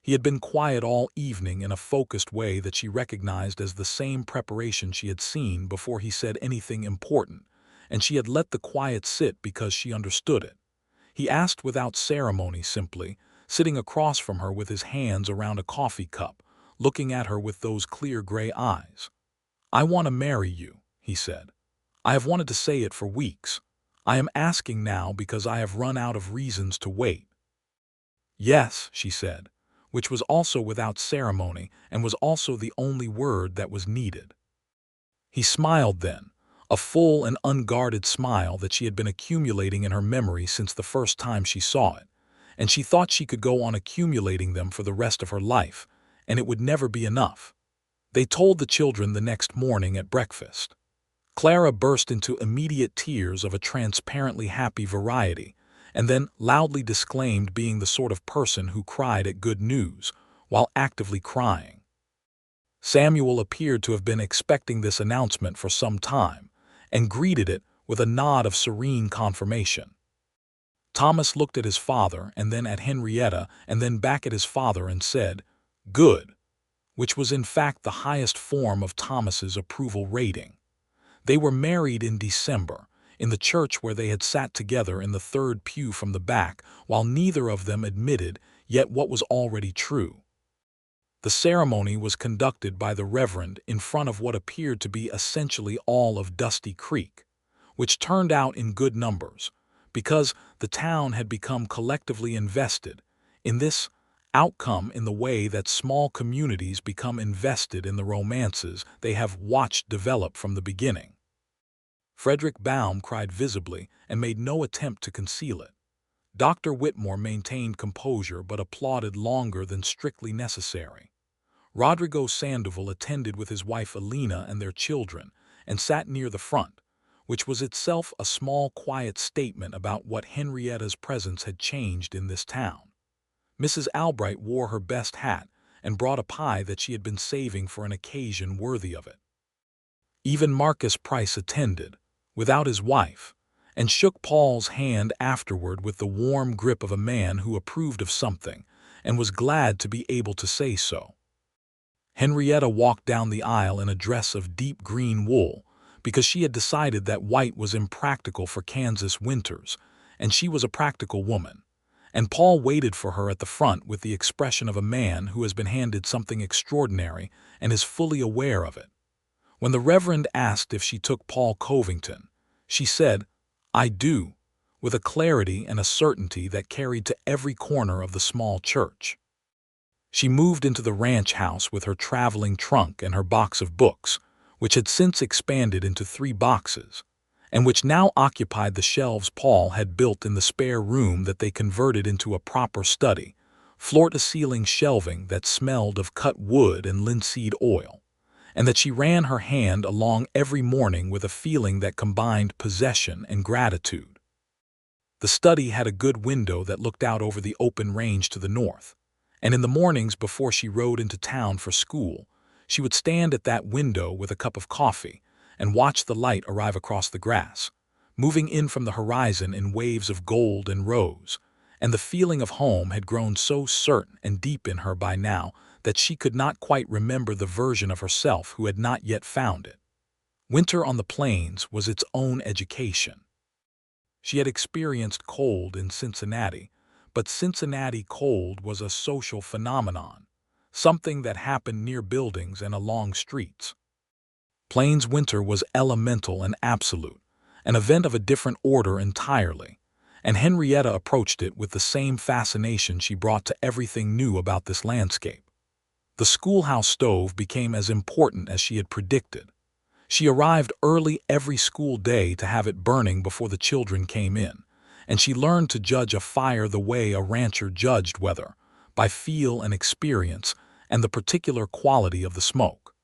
He had been quiet all evening in a focused way that she recognized as the same preparation she had seen before he said anything important, and she had let the quiet sit because she understood it. He asked without ceremony, simply, sitting across from her with his hands around a coffee cup, looking at her with those clear gray eyes. "I want to marry you," he said. "I have wanted to say it for weeks. I am asking now because I have run out of reasons to wait." "Yes," she said, which was also without ceremony and was also the only word that was needed. He smiled then, a full and unguarded smile that she had been accumulating in her memory since the first time she saw it, and she thought she could go on accumulating them for the rest of her life, and it would never be enough. They told the children the next morning at breakfast. Clara burst into immediate tears of a transparently happy variety, and then loudly disclaimed being the sort of person who cried at good news, while actively crying. Samuel appeared to have been expecting this announcement for some time, and greeted it with a nod of serene confirmation. Thomas looked at his father and then at Henrietta and then back at his father and said, "Good," which was in fact the highest form of Thomas's approval rating. They were married in December, in the church where they had sat together in the third pew from the back, while neither of them admitted yet what was already true. The ceremony was conducted by the Reverend in front of what appeared to be essentially all of Dusty Creek, which turned out in good numbers, because the town had become collectively invested in this outcome in the way that small communities become invested in the romances they have watched develop from the beginning. Frederick Baum cried visibly and made no attempt to conceal it. Dr. Whitmore maintained composure but applauded longer than strictly necessary. Rodrigo Sandoval attended with his wife Alina and their children and sat near the front, which was itself a small quiet statement about what Henrietta's presence had changed in this town. Mrs. Albright wore her best hat and brought a pie that she had been saving for an occasion worthy of it. Even Marcus Price attended, without his wife, and shook Paul's hand afterward with the warm grip of a man who approved of something and was glad to be able to say so. Henrietta walked down the aisle in a dress of deep green wool because she had decided that white was impractical for Kansas winters, and she was a practical woman. And Paul waited for her at the front with the expression of a man who has been handed something extraordinary and is fully aware of it. When the Reverend asked if she took Paul Covington, she said, "I do," with a clarity and a certainty that carried to every corner of the small church. She moved into the ranch house with her traveling trunk and her box of books, which had since expanded into 3 boxes, and which now occupied the shelves Paul had built in the spare room that they converted into a proper study, floor-to-ceiling shelving that smelled of cut wood and linseed oil, and that she ran her hand along every morning with a feeling that combined possession and gratitude. The study had a good window that looked out over the open range to the north, and in the mornings before she rode into town for school, she would stand at that window with a cup of coffee and watch the light arrive across the grass, moving in from the horizon in waves of gold and rose, and the feeling of home had grown so certain and deep in her by now that she could not quite remember the version of herself who had not yet found it. Winter on the plains was its own education. She had experienced cold in Cincinnati, but Cincinnati cold was a social phenomenon, something that happened near buildings and along streets. Plains winter was elemental and absolute, an event of a different order entirely, and Henrietta approached it with the same fascination she brought to everything new about this landscape. The schoolhouse stove became as important as she had predicted. She arrived early every school day to have it burning before the children came in, and she learned to judge a fire the way a rancher judged weather, by feel and experience and the particular quality of the smoke.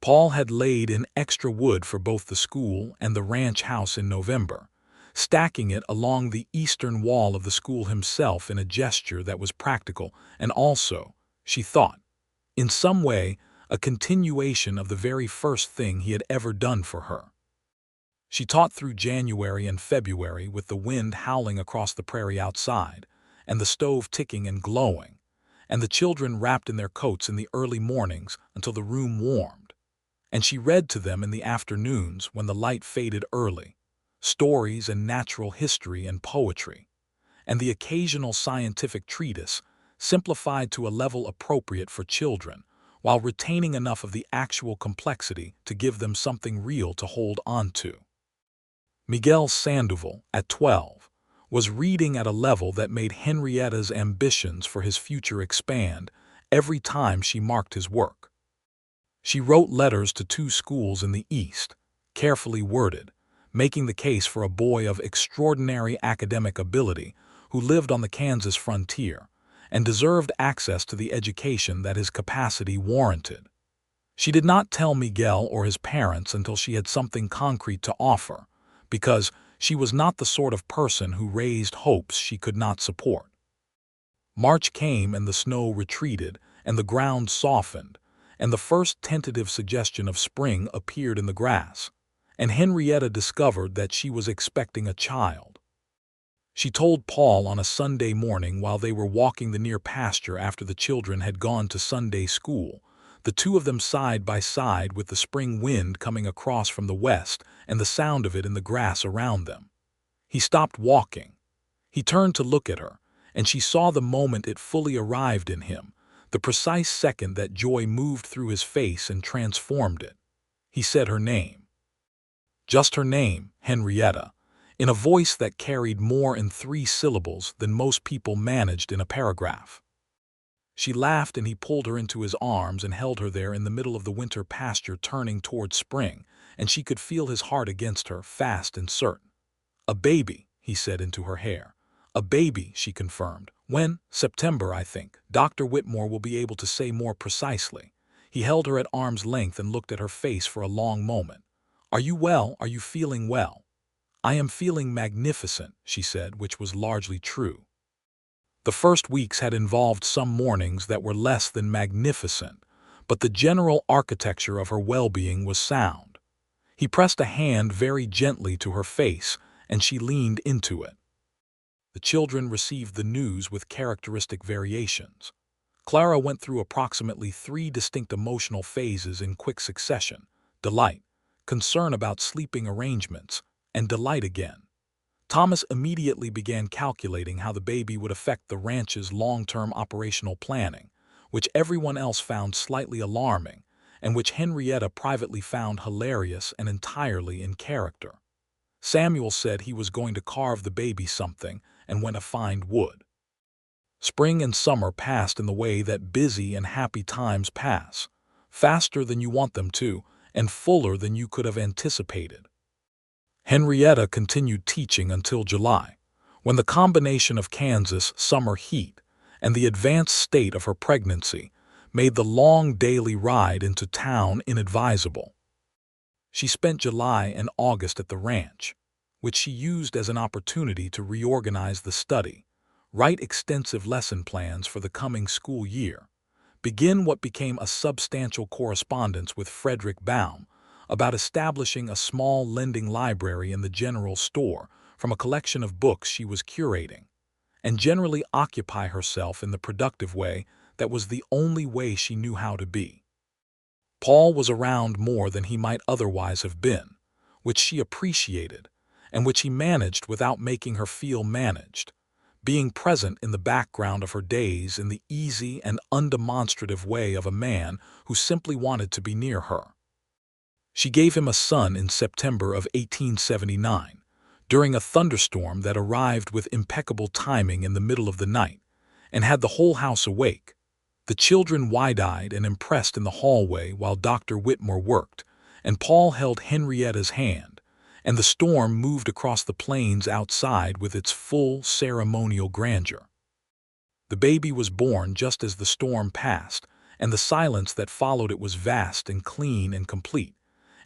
Paul had laid in extra wood for both the school and the ranch house in November, stacking it along the eastern wall of the school himself in a gesture that was practical and also, she thought, in some way, a continuation of the very first thing he had ever done for her. She taught through January and February with the wind howling across the prairie outside, and the stove ticking and glowing, and the children wrapped in their coats in the early mornings until the room warmed. And she read to them in the afternoons when the light faded early, stories and natural history and poetry, and the occasional scientific treatise, simplified to a level appropriate for children, while retaining enough of the actual complexity to give them something real to hold on to. Miguel Sandoval, at 12, was reading at a level that made Henrietta's ambitions for his future expand every time she marked his work. She wrote letters to 2 schools in the East, carefully worded, making the case for a boy of extraordinary academic ability who lived on the Kansas frontier and deserved access to the education that his capacity warranted. She did not tell Miguel or his parents until she had something concrete to offer, because she was not the sort of person who raised hopes she could not support. March came and the snow retreated and the ground softened, and the first tentative suggestion of spring appeared in the grass, and Henrietta discovered that she was expecting a child. She told Paul on a Sunday morning while they were walking the near pasture after the children had gone to Sunday school, the 2 of them side by side with the spring wind coming across from the west and the sound of it in the grass around them. He stopped walking. He turned to look at her, and she saw the moment it fully arrived in him, the precise second that joy moved through his face and transformed it. He said her name. Just her name, Henrietta, in a voice that carried more in 3 syllables than most people managed in a paragraph. She laughed and he pulled her into his arms and held her there in the middle of the winter pasture turning toward spring, and she could feel his heart against her, fast and certain. "A baby," he said into her hair. "A baby," she confirmed. "When? September, I think. Dr. Whitmore will be able to say more precisely." He held her at arm's length and looked at her face for a long moment. "Are you well? Are you feeling well?" "I am feeling magnificent," she said, which was largely true. The first weeks had involved some mornings that were less than magnificent, but the general architecture of her well-being was sound. He pressed a hand very gently to her face, and she leaned into it. The children received the news with characteristic variations. Clara went through approximately 3 distinct emotional phases in quick succession: delight, concern about sleeping arrangements, and delight again. Thomas immediately began calculating how the baby would affect the ranch's long-term operational planning, which everyone else found slightly alarming, and which Henrietta privately found hilarious and entirely in character. Samuel said he was going to carve the baby something and went to find wood. Spring and summer passed in the way that busy and happy times pass, faster than you want them to, and fuller than you could have anticipated. Henrietta continued teaching until July, when the combination of Kansas summer heat and the advanced state of her pregnancy made the long daily ride into town inadvisable. She spent July and August at the ranch, which she used as an opportunity to reorganize the study, write extensive lesson plans for the coming school year, begin what became a substantial correspondence with Frederick Baum about establishing a small lending library in the general store from a collection of books she was curating, and generally occupy herself in the productive way that was the only way she knew how to be. Paul was around more than he might otherwise have been, which she appreciated, and which he managed without making her feel managed, being present in the background of her days in the easy and undemonstrative way of a man who simply wanted to be near her. She gave him a son in September of 1879, during a thunderstorm that arrived with impeccable timing in the middle of the night, and had the whole house awake, the children wide-eyed and impressed in the hallway while Dr. Whitmore worked, and Paul held Henrietta's hand, and the storm moved across the plains outside with its full ceremonial grandeur. The baby was born just as the storm passed, and the silence that followed it was vast and clean and complete,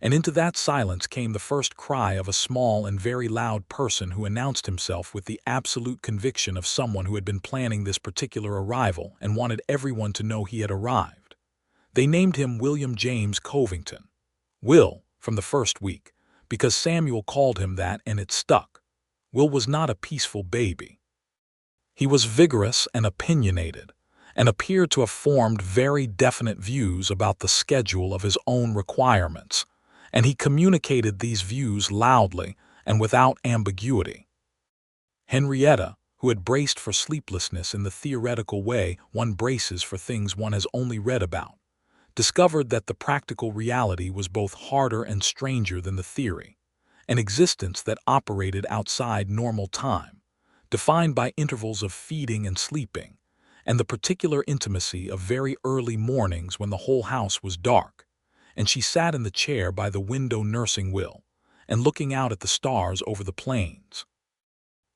and into that silence came the first cry of a small and very loud person who announced himself with the absolute conviction of someone who had been planning this particular arrival and wanted everyone to know he had arrived. They named him William James Covington, Will, from the first week, because Samuel called him that and it stuck. Will was not a peaceful baby. He was vigorous and opinionated, and appeared to have formed very definite views about the schedule of his own requirements, and he communicated these views loudly and without ambiguity. Henrietta, who had braced for sleeplessness in the theoretical way one braces for things one has only read about, discovered that the practical reality was both harder and stranger than the theory, an existence that operated outside normal time, defined by intervals of feeding and sleeping, and the particular intimacy of very early mornings when the whole house was dark, and she sat in the chair by the window nursing Will, and looking out at the stars over the plains.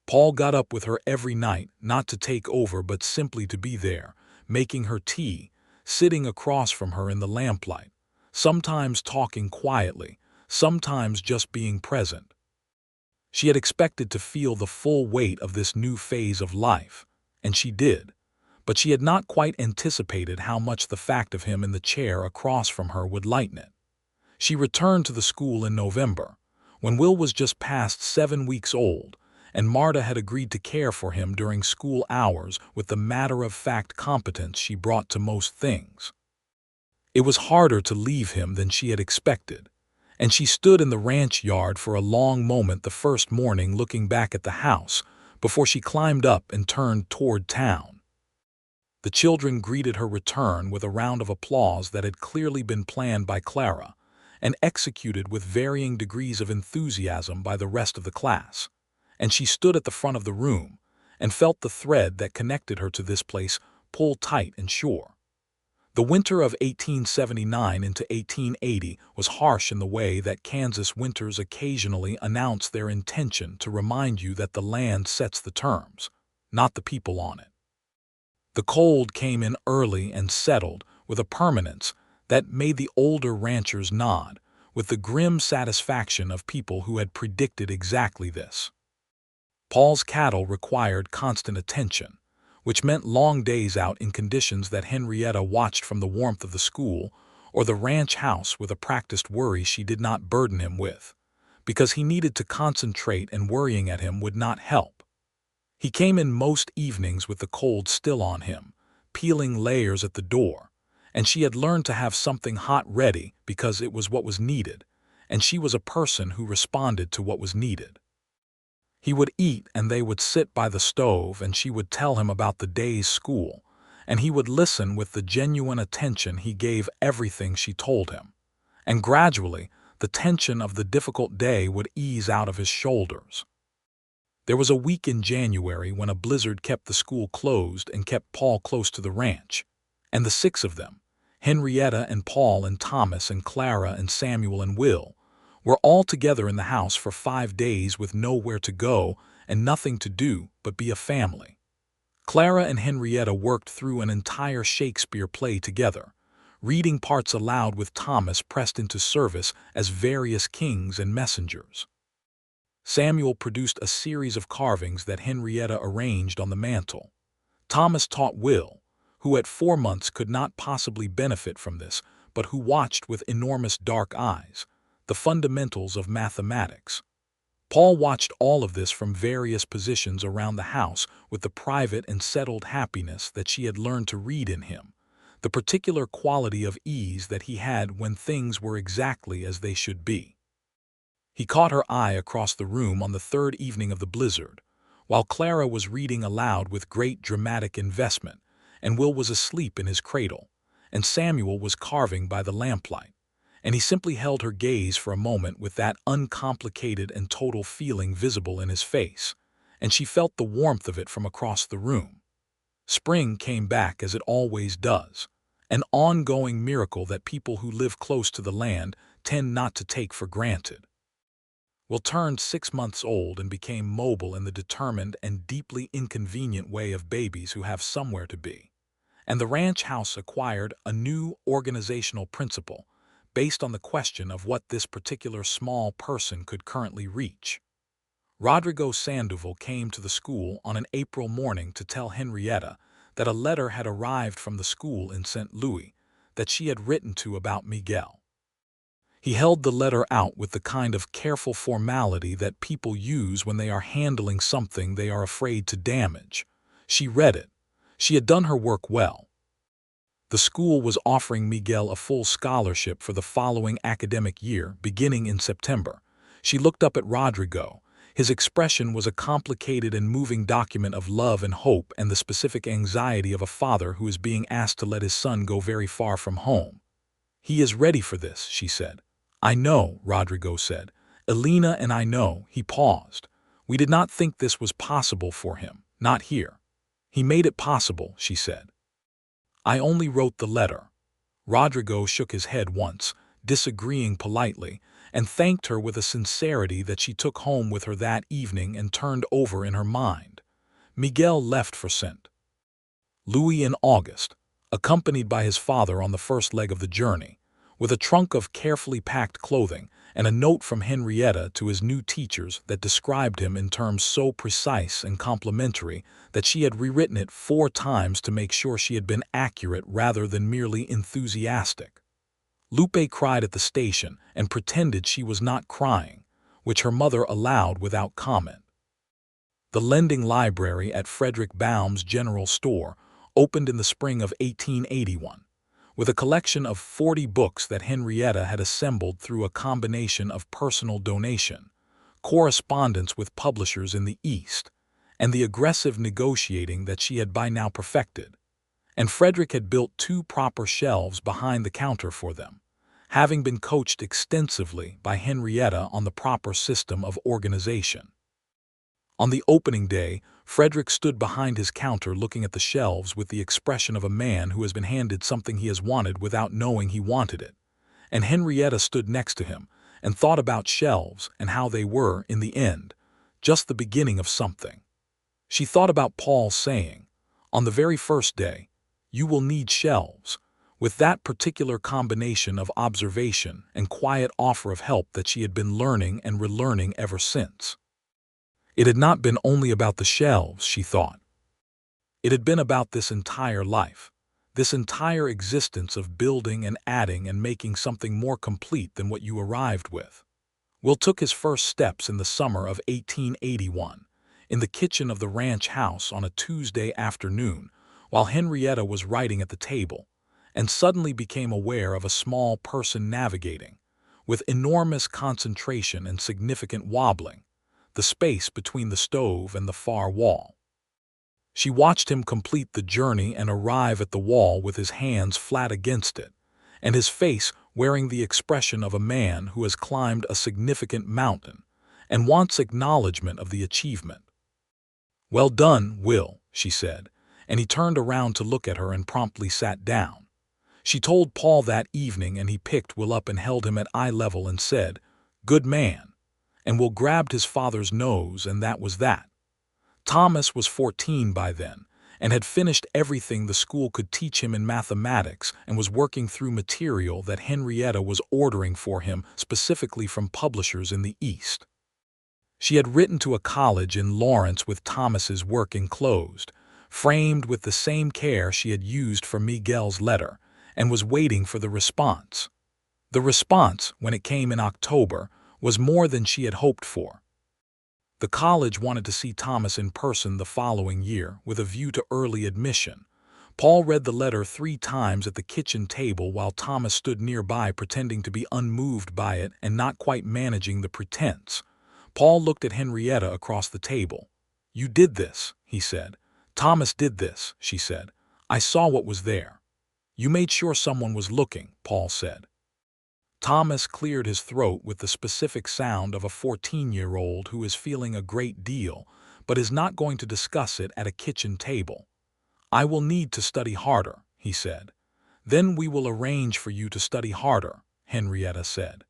Paul got up with her every night, not to take over but simply to be there, making her tea, sitting across from her in the lamplight, sometimes talking quietly, sometimes just being present. She had expected to feel the full weight of this new phase of life, and she did, but she had not quite anticipated how much the fact of him in the chair across from her would lighten it. She returned to the school in November, when Will was just past 7 weeks old, and Marta had agreed to care for him during school hours with the matter-of-fact competence she brought to most things. It was harder to leave him than she had expected, and she stood in the ranch yard for a long moment the first morning looking back at the house before she climbed up and turned toward town. The children greeted her return with a round of applause that had clearly been planned by Clara and executed with varying degrees of enthusiasm by the rest of the class, and she stood at the front of the room and felt the thread that connected her to this place pull tight and sure. The winter of 1879 into 1880 was harsh in the way that Kansas winters occasionally announce their intention to remind you that the land sets the terms, not the people on it. The cold came in early and settled with a permanence that made the older ranchers nod, with the grim satisfaction of people who had predicted exactly this. Paul's cattle required constant attention, which meant long days out in conditions that Henrietta watched from the warmth of the school or the ranch house with a practiced worry she did not burden him with, because he needed to concentrate and worrying at him would not help. He came in most evenings with the cold still on him, peeling layers at the door, and she had learned to have something hot ready because it was what was needed, and she was a person who responded to what was needed. He would eat and they would sit by the stove and she would tell him about the day's school, and he would listen with the genuine attention he gave everything she told him, and gradually the tension of the difficult day would ease out of his shoulders. There was a week in January when a blizzard kept the school closed and kept Paul close to the ranch, and the 6 of them, Henrietta and Paul and Thomas and Clara and Samuel and Will, We're all together in the house for 5 days with nowhere to go and nothing to do but be a family. Clara and Henrietta worked through an entire Shakespeare play together, reading parts aloud with Thomas pressed into service as various kings and messengers. Samuel produced a series of carvings that Henrietta arranged on the mantel. Thomas taught Will, who at 4 months could not possibly benefit from this, but who watched with enormous dark eyes, the fundamentals of mathematics. Paul watched all of this from various positions around the house with the private and settled happiness that she had learned to read in him, the particular quality of ease that he had when things were exactly as they should be. He caught her eye across the room on the third evening of the blizzard, while Clara was reading aloud with great dramatic investment, and Will was asleep in his cradle, and Samuel was carving by the lamplight, and he simply held her gaze for a moment with that uncomplicated and total feeling visible in his face, and she felt the warmth of it from across the room. Spring came back as it always does, an ongoing miracle that people who live close to the land tend not to take for granted. Will turned 6 months old and became mobile in the determined and deeply inconvenient way of babies who have somewhere to be. And the ranch house acquired a new organizational principle based on the question of what this particular small person could currently reach. Rodrigo Sandoval came to the school on an April morning to tell Henrietta that a letter had arrived from the school in St. Louis that she had written to about Miguel. He held the letter out with the kind of careful formality that people use when they are handling something they are afraid to damage. She read it. She had done her work well. The school was offering Miguel a full scholarship for the following academic year, beginning in September. She looked up at Rodrigo. His expression was a complicated and moving document of love and hope and the specific anxiety of a father who is being asked to let his son go very far from home. "He is ready for this," she said. "I know," Rodrigo said. "Elena and I know." He paused. "We did not think this was possible for him, not here." "He made it possible," she said. "I only wrote the letter." Rodrigo shook his head once, disagreeing politely, and thanked her with a sincerity that she took home with her that evening and turned over in her mind. Miguel left for St. Louis in August, accompanied by his father on the first leg of the journey, with a trunk of carefully packed clothing and a note from Henrietta to his new teachers that described him in terms so precise and complimentary that she had rewritten it 4 times to make sure she had been accurate rather than merely enthusiastic. Lupe cried at the station and pretended she was not crying, which her mother allowed without comment. The lending library at Frederick Baum's General Store opened in the spring of 1881. With a collection of 40 books that Henrietta had assembled through a combination of personal donation, correspondence with publishers in the East, and the aggressive negotiating that she had by now perfected. And Frederick had built 2 proper shelves behind the counter for them, having been coached extensively by Henrietta on the proper system of organization. On the opening day, Frederick stood behind his counter looking at the shelves with the expression of a man who has been handed something he has wanted without knowing he wanted it. And Henrietta stood next to him and thought about shelves and how they were, in the end, just the beginning of something. She thought about Paul saying, on the very first day, "You will need shelves," with that particular combination of observation and quiet offer of help that she had been learning and relearning ever since. It had not been only about the shelves, she thought. It had been about this entire life, this entire existence of building and adding and making something more complete than what you arrived with. Will took his first steps in the summer of 1881, in the kitchen of the ranch house on a Tuesday afternoon, while Henrietta was writing at the table, and suddenly became aware of a small person navigating, with enormous concentration and significant wobbling, the space between the stove and the far wall. She watched him complete the journey and arrive at the wall with his hands flat against it, and his face wearing the expression of a man who has climbed a significant mountain and wants acknowledgement of the achievement. "Well done, Will," she said, and he turned around to look at her and promptly sat down. She told Paul that evening, and he picked Will up and held him at eye level and said, Good man. And Will grabbed his father's nose, and that was that. Thomas was 14 by then, and had finished everything the school could teach him in mathematics and was working through material that Henrietta was ordering for him specifically from publishers in the East. She had written to a college in Lawrence with Thomas's work enclosed, framed with the same care she had used for Miguel's letter, and was waiting for the response. The response, when it came in October, was more than she had hoped for. The college wanted to see Thomas in person the following year, with a view to early admission. Paul read the letter 3 times at the kitchen table while Thomas stood nearby pretending to be unmoved by it and not quite managing the pretense. Paul looked at Henrietta across the table. "You did this," he said. "Thomas did this," she said. "I saw what was there." "You made sure someone was looking," Paul said. Thomas cleared his throat with the specific sound of a 14-year-old who is feeling a great deal, but is not going to discuss it at a kitchen table. "I will need to study harder," he said. "Then we will arrange for you to study harder," Henrietta said.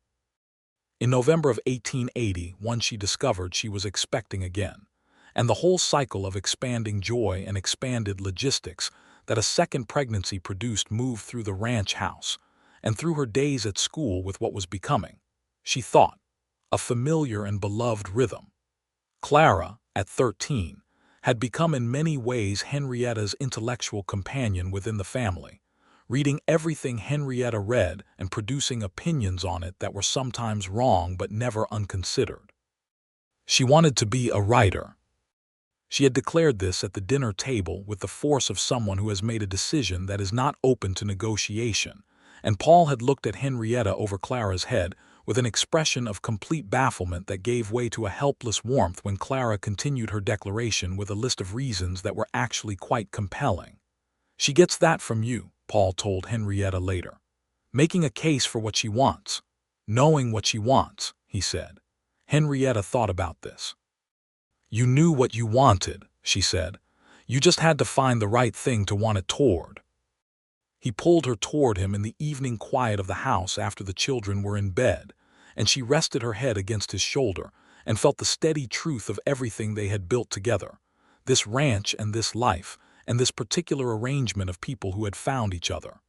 In November of 1880, she discovered she was expecting again, and the whole cycle of expanding joy and expanded logistics that a second pregnancy produced moved through the ranch house, and through her days at school with what was becoming, she thought, a familiar and beloved rhythm. Clara, at 13, had become in many ways Henrietta's intellectual companion within the family, reading everything Henrietta read and producing opinions on it that were sometimes wrong but never unconsidered. She wanted to be a writer. She had declared this at the dinner table with the force of someone who has made a decision that is not open to negotiation, and Paul had looked at Henrietta over Clara's head with an expression of complete bafflement that gave way to a helpless warmth when Clara continued her declaration with a list of reasons that were actually quite compelling. "She gets that from you," Paul told Henrietta later. "Making a case for what she wants. Knowing what she wants," he said. Henrietta thought about this. "You knew what you wanted," she said. "You just had to find the right thing to want it toward." He pulled her toward him in the evening quiet of the house after the children were in bed, and she rested her head against his shoulder and felt the steady truth of everything they had built together, this ranch and this life, and this particular arrangement of people who had found each other.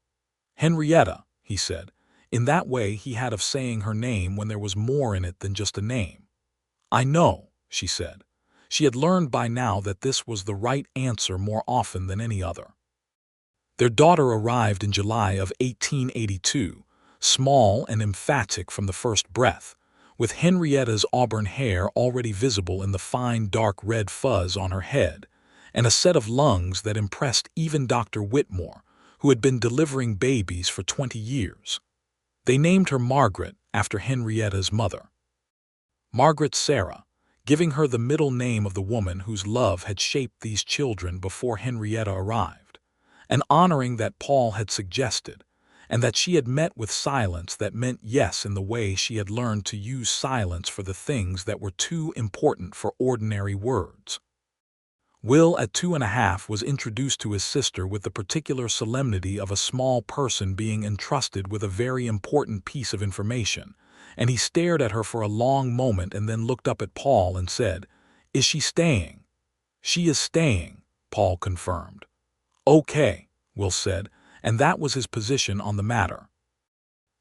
"Henrietta," he said, in that way he had of saying her name when there was more in it than just a name. "I know," she said. She had learned by now that this was the right answer more often than any other. Their daughter arrived in July of 1882, small and emphatic from the first breath, with Henrietta's auburn hair already visible in the fine dark red fuzz on her head, and a set of lungs that impressed even Dr. Whitmore, who had been delivering babies for 20 years. They named her Margaret after Henrietta's mother. Margaret Sarah, giving her the middle name of the woman whose love had shaped these children before Henrietta arrived, and honoring that Paul had suggested, and that she had met with silence that meant yes in the way she had learned to use silence for the things that were too important for ordinary words. Will, at 2.5, was introduced to his sister with the particular solemnity of a small person being entrusted with a very important piece of information, and he stared at her for a long moment and then looked up at Paul and said, "Is she staying?" "She is staying," Paul confirmed. "Okay," Will said, and that was his position on the matter.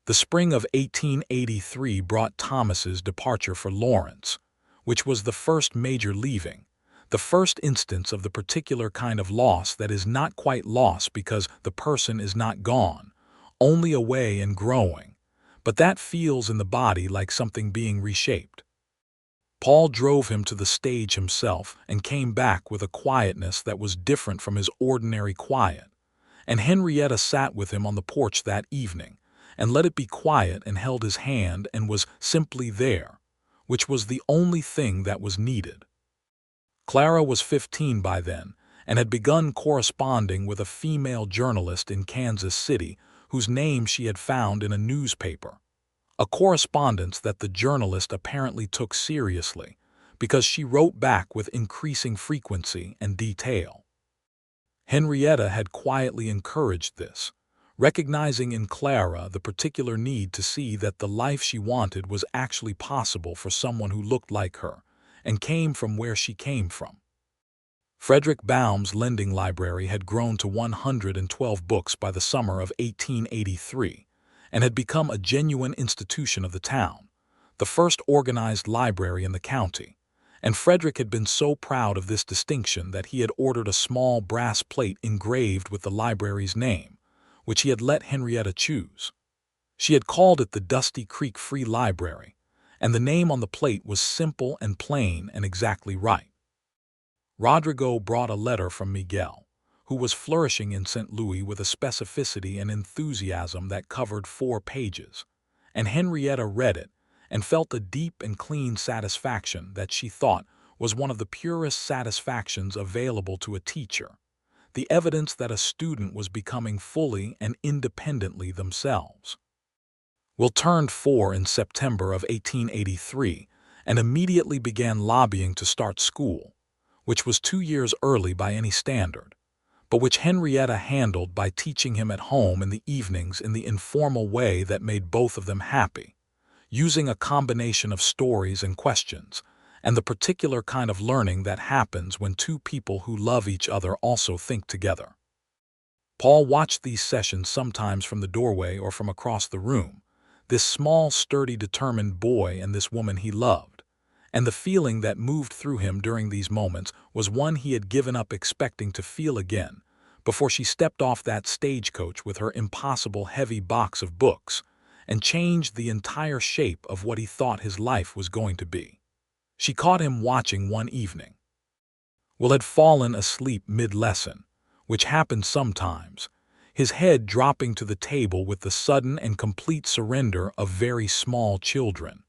The spring of 1883 brought Thomas's departure for Lawrence, which was the first major leaving, the first instance of the particular kind of loss that is not quite loss because the person is not gone, only away and growing, but that feels in the body like something being reshaped. Paul drove him to the stage himself and came back with a quietness that was different from his ordinary quiet, and Henrietta sat with him on the porch that evening and let it be quiet and held his hand and was simply there, which was the only thing that was needed. Clara was 15 by then and had begun corresponding with a female journalist in Kansas City whose name she had found in a newspaper, a correspondence that the journalist apparently took seriously because she wrote back with increasing frequency and detail. Henrietta had quietly encouraged this, recognizing in Clara the particular need to see that the life she wanted was actually possible for someone who looked like her and came from where she came from. Frederick Baum's lending library had grown to 112 books by the summer of 1883 and had become a genuine institution of the town, the first organized library in the county, and Frederick had been so proud of this distinction that he had ordered a small brass plate engraved with the library's name, which he had let Henrietta choose. She had called it the Dusty Creek Free Library, and the name on the plate was simple and plain and exactly right. Rodrigo brought a letter from Miguel, who was flourishing in St. Louis with a specificity and enthusiasm that covered 4 pages, and Henrietta read it and felt a deep and clean satisfaction that she thought was one of the purest satisfactions available to a teacher, the evidence that a student was becoming fully and independently themselves. Will turned 4 in September of 1883 and immediately began lobbying to start school, which was 2 years early by any standard, but which Henrietta handled by teaching him at home in the evenings in the informal way that made both of them happy, using a combination of stories and questions, and the particular kind of learning that happens when 2 people who love each other also think together. Paul watched these sessions sometimes from the doorway or from across the room, this small, sturdy, determined boy and this woman he loved, and the feeling that moved through him during these moments was one he had given up expecting to feel again before she stepped off that stagecoach with her impossible heavy box of books and changed the entire shape of what he thought his life was going to be. She caught him watching one evening. Will had fallen asleep mid-lesson, which happened sometimes, his head dropping to the table with the sudden and complete surrender of very small children.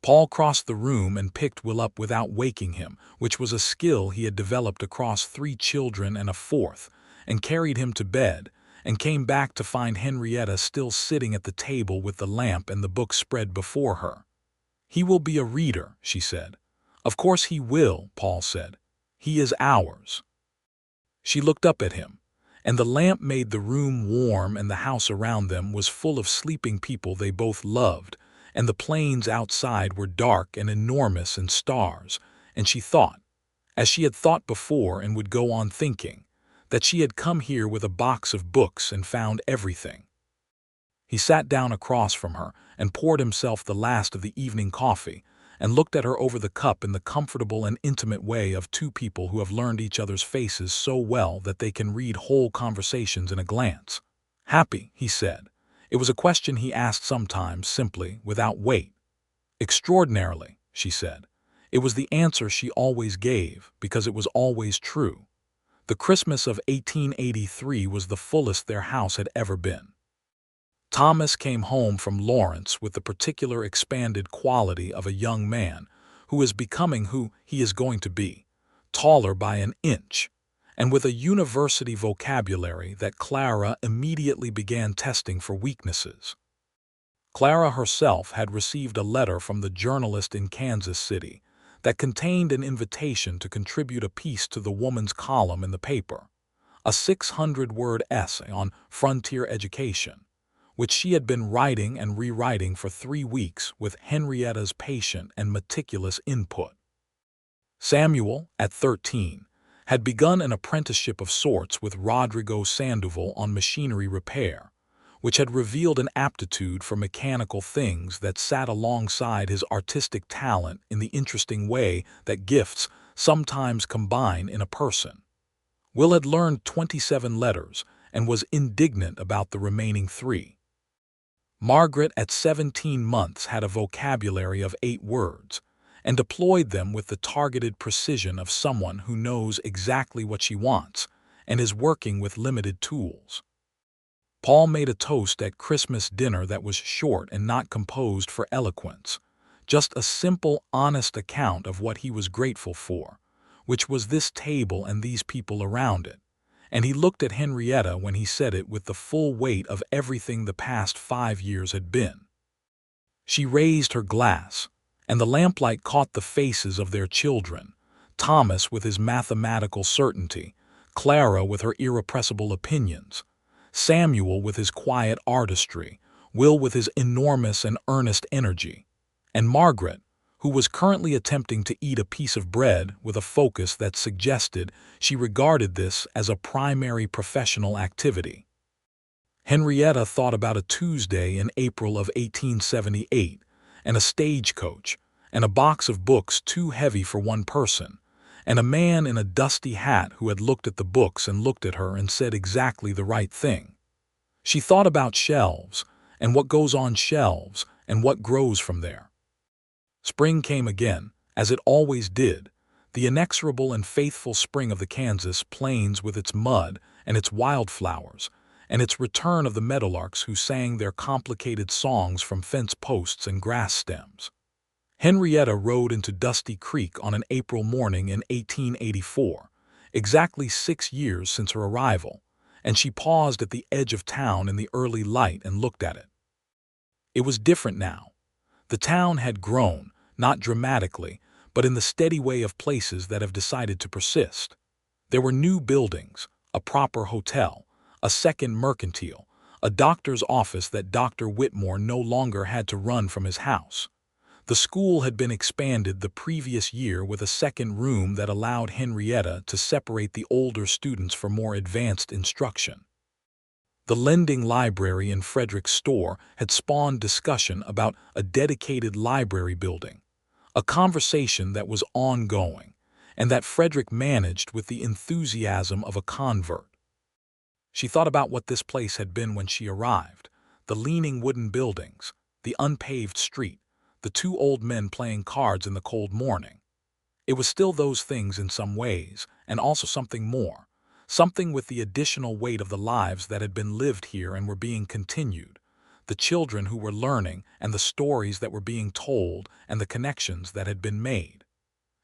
Paul crossed the room and picked Will up without waking him, which was a skill he had developed across 3 children and a 4th, and carried him to bed, and came back to find Henrietta still sitting at the table with the lamp and the book spread before her. "He will be a reader," she said. "Of course he will," Paul said. "He is ours." She looked up at him, and the lamp made the room warm, and the house around them was full of sleeping people they both loved, and the plains outside were dark and enormous in stars, and she thought, as she had thought before and would go on thinking, that she had come here with a box of books and found everything. He sat down across from her and poured himself the last of the evening coffee and looked at her over the cup in the comfortable and intimate way of 2 people who have learned each other's faces so well that they can read whole conversations in a glance. "Happy," he said. It was a question he asked sometimes, simply, without weight. "Extraordinarily," she said. It was the answer she always gave, because it was always true. The Christmas of 1883 was the fullest their house had ever been. Thomas came home from Lawrence with the particular expanded quality of a young man who is becoming who he is going to be, taller by an inch, and with a university vocabulary that Clara immediately began testing for weaknesses. Clara herself had received a letter from the journalist in Kansas City that contained an invitation to contribute a piece to the woman's column in the paper, a 600-word essay on frontier education, which she had been writing and rewriting for 3 weeks with Henrietta's patient and meticulous input. Samuel, at 13, had begun an apprenticeship of sorts with Rodrigo Sandoval on machinery repair, which had revealed an aptitude for mechanical things that sat alongside his artistic talent in the interesting way that gifts sometimes combine in a person. Will had learned 27 letters and was indignant about the remaining 3. Margaret, at 17 months, had a vocabulary of 8 words, and deployed them with the targeted precision of someone who knows exactly what she wants and is working with limited tools. Paul made a toast at Christmas dinner that was short and not composed for eloquence, just a simple, honest account of what he was grateful for, which was this table and these people around it, and he looked at Henrietta when he said it with the full weight of everything the past 5 years had been. She raised her glass, and the lamplight caught the faces of their children, Thomas with his mathematical certainty, Clara with her irrepressible opinions, Samuel with his quiet artistry, Will with his enormous and earnest energy, and Margaret, who was currently attempting to eat a piece of bread with a focus that suggested she regarded this as a primary professional activity. Henrietta thought about a Tuesday in April of 1878, and a stagecoach, and a box of books too heavy for one person, and a man in a dusty hat who had looked at the books and looked at her and said exactly the right thing. She thought about shelves, and what goes on shelves, and what grows from there. Spring came again, as it always did, the inexorable and faithful spring of the Kansas plains with its mud and its wildflowers, and its return of the meadowlarks who sang their complicated songs from fence posts and grass stems. Henrietta rode into Dusty Creek on an April morning in 1884, exactly 6 years since her arrival, and she paused at the edge of town in the early light and looked at it. It was different now. The town had grown, not dramatically, but in the steady way of places that have decided to persist. There were new buildings, a proper hotel, a second mercantile, a doctor's office that Dr. Whitmore no longer had to run from his house. The school had been expanded the previous year with a second room that allowed Henrietta to separate the older students for more advanced instruction. The lending library in Frederick's store had spawned discussion about a dedicated library building, a conversation that was ongoing, and that Frederick managed with the enthusiasm of a convert. She thought about what this place had been when she arrived, the leaning wooden buildings, the unpaved street, the two old men playing cards in the cold morning. It was still those things in some ways, and also something more, something with the additional weight of the lives that had been lived here and were being continued, the children who were learning and the stories that were being told and the connections that had been made.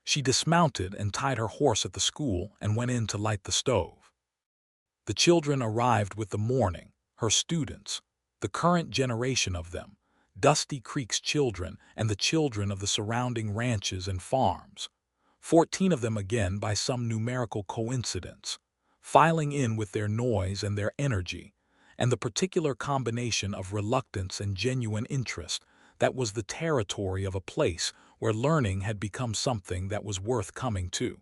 She dismounted and tied her horse at the school and went in to light the stove. The children arrived with the morning, her students, the current generation of them, Dusty Creek's children and the children of the surrounding ranches and farms, 14 of them again by some numerical coincidence, filing in with their noise and their energy, and the particular combination of reluctance and genuine interest that was the territory of a place where learning had become something that was worth coming to.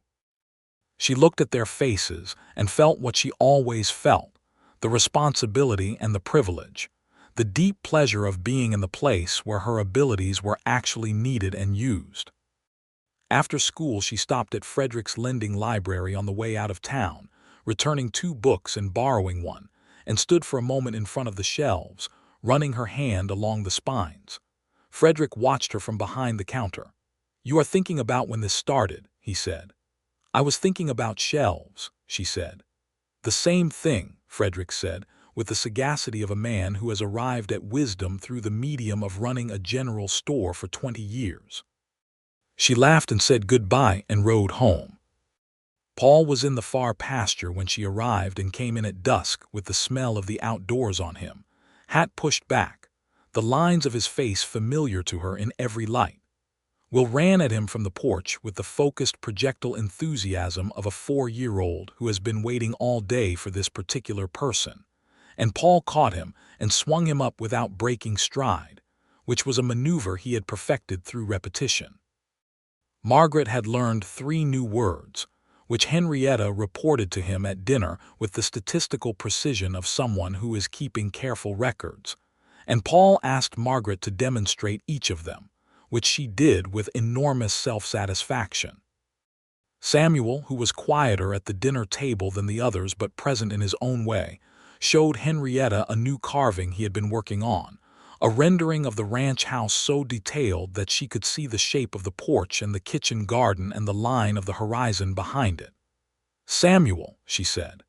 She looked at their faces and felt what she always felt, the responsibility and the privilege, the deep pleasure of being in the place where her abilities were actually needed and used. After school, she stopped at Frederick's lending library on the way out of town, returning 2 books and borrowing one, and stood for a moment in front of the shelves, running her hand along the spines. Frederick watched her from behind the counter. "You are thinking about when this started," he said. "I was thinking about shelves," she said. "The same thing," Frederick said, with the sagacity of a man who has arrived at wisdom through the medium of running a general store for 20 years. She laughed and said goodbye and rode home. Paul was in the far pasture when she arrived and came in at dusk with the smell of the outdoors on him, hat pushed back, the lines of his face familiar to her in every light. Will ran at him from the porch with the focused projectile enthusiasm of a 4-year-old who has been waiting all day for this particular person, and Paul caught him and swung him up without breaking stride, which was a maneuver he had perfected through repetition. Margaret had learned 3 new words, which Henrietta reported to him at dinner with the statistical precision of someone who is keeping careful records, and Paul asked Margaret to demonstrate each of them, which she did with enormous self-satisfaction. Samuel, who was quieter at the dinner table than the others but present in his own way, showed Henrietta a new carving he had been working on, a rendering of the ranch house so detailed that she could see the shape of the porch and the kitchen garden and the line of the horizon behind it. "Samuel," she said.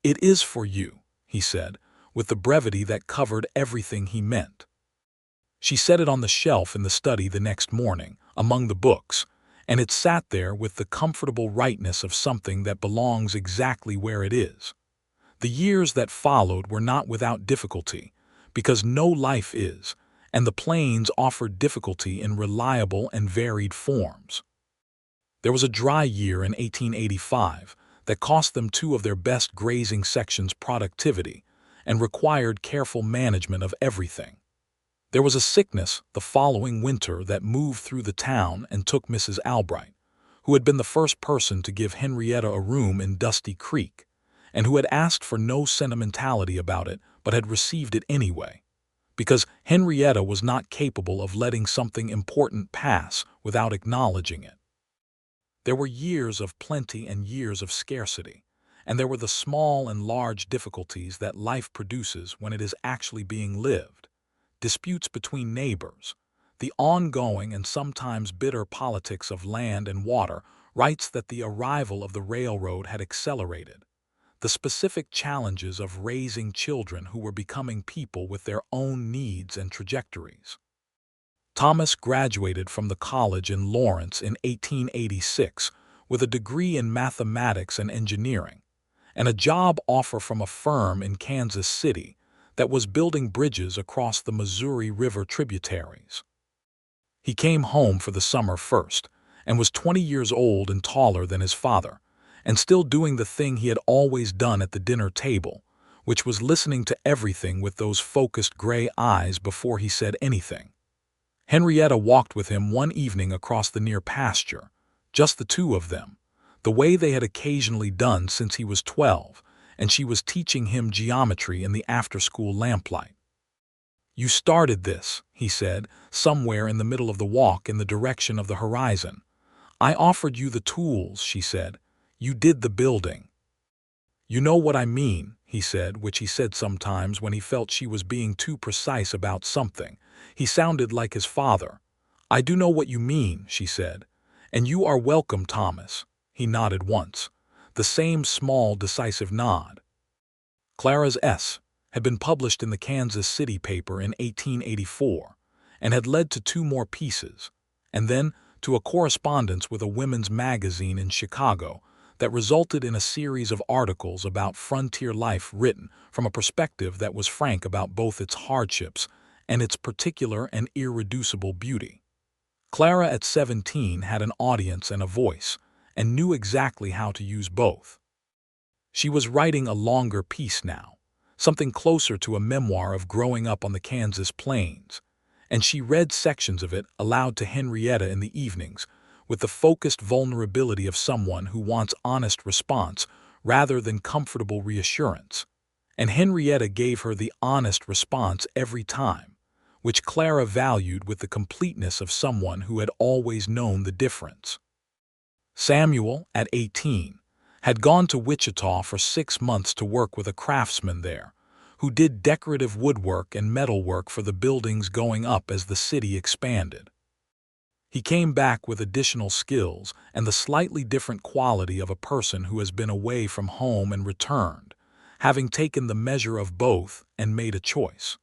"It is for you," he said, with the brevity that covered everything he meant. She set it on the shelf in the study the next morning, among the books, and it sat there with the comfortable rightness of something that belongs exactly where it is. The years that followed were not without difficulty, because no life is, and the plains offered difficulty in reliable and varied forms. There was a dry year in 1885 that cost them 2 of their best grazing sections productivity, and required careful management of everything. There was a sickness the following winter that moved through the town and took Mrs. Albright, who had been the first person to give Henrietta a room in Dusty Creek, and who had asked for no sentimentality about it but had received it anyway, because Henrietta was not capable of letting something important pass without acknowledging it. There were years of plenty and years of scarcity, and there were the small and large difficulties that life produces when it is actually being lived. Disputes between neighbors, the ongoing and sometimes bitter politics of land and water, rights that the arrival of the railroad had accelerated, the specific challenges of raising children who were becoming people with their own needs and trajectories. Thomas graduated from the college in Lawrence in 1886 with a degree in mathematics and engineering, and a job offer from a firm in Kansas City that was building bridges across the Missouri River tributaries. He came home for the summer first, and was 20 years old and taller than his father, and still doing the thing he had always done at the dinner table, which was listening to everything with those focused gray eyes before he said anything. Henrietta walked with him one evening across the near pasture, just the two of them, the way they had occasionally done since he was 12, and she was teaching him geometry in the after-school lamplight. "You started this," he said, somewhere in the middle of the walk in the direction of the horizon. "I offered you the tools," she said. "You did the building." "You know what I mean," he said, which he said sometimes when he felt she was being too precise about something. He sounded like his father. "I do know what you mean," she said. "And you are welcome, Thomas." He nodded once, the same small, decisive nod. Clara's S. had been published in the Kansas City paper in 1884, and had led to 2 more pieces, and then to a correspondence with a women's magazine in Chicago that resulted in a series of articles about frontier life written from a perspective that was frank about both its hardships and its particular and irreducible beauty. Clara at 17 had an audience and a voice, and knew exactly how to use both. She was writing a longer piece now, something closer to a memoir of growing up on the Kansas plains, and she read sections of it aloud to Henrietta in the evenings, with the focused vulnerability of someone who wants honest response rather than comfortable reassurance. And Henrietta gave her the honest response every time, which Clara valued with the completeness of someone who had always known the difference. Samuel, at 18, had gone to Wichita for 6 months to work with a craftsman there, who did decorative woodwork and metalwork for the buildings going up as the city expanded. He came back with additional skills and the slightly different quality of a person who has been away from home and returned, having taken the measure of both and made a choice.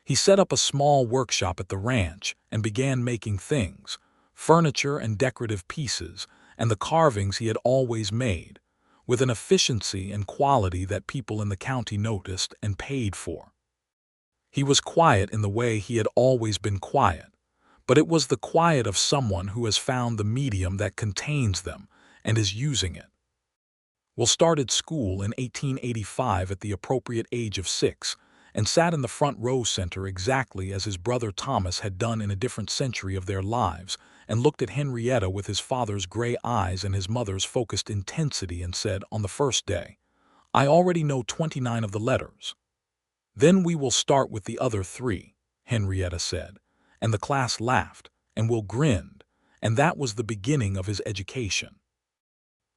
He set up a small workshop at the ranch and began making things, furniture and decorative pieces, and the carvings he had always made, with an efficiency and quality that people in the county noticed and paid for. He was quiet in the way he had always been quiet, but it was the quiet of someone who has found the medium that contains them and is using it. Will started school in 1885 at the appropriate age of 6, and sat in the front row center exactly as his brother Thomas had done in a different century of their lives, and looked at Henrietta with his father's gray eyes and his mother's focused intensity and said, on the first day, "I already know 29 of the letters." "Then we will start with the other 3, Henrietta said, and the class laughed, and Will grinned, and that was the beginning of his education.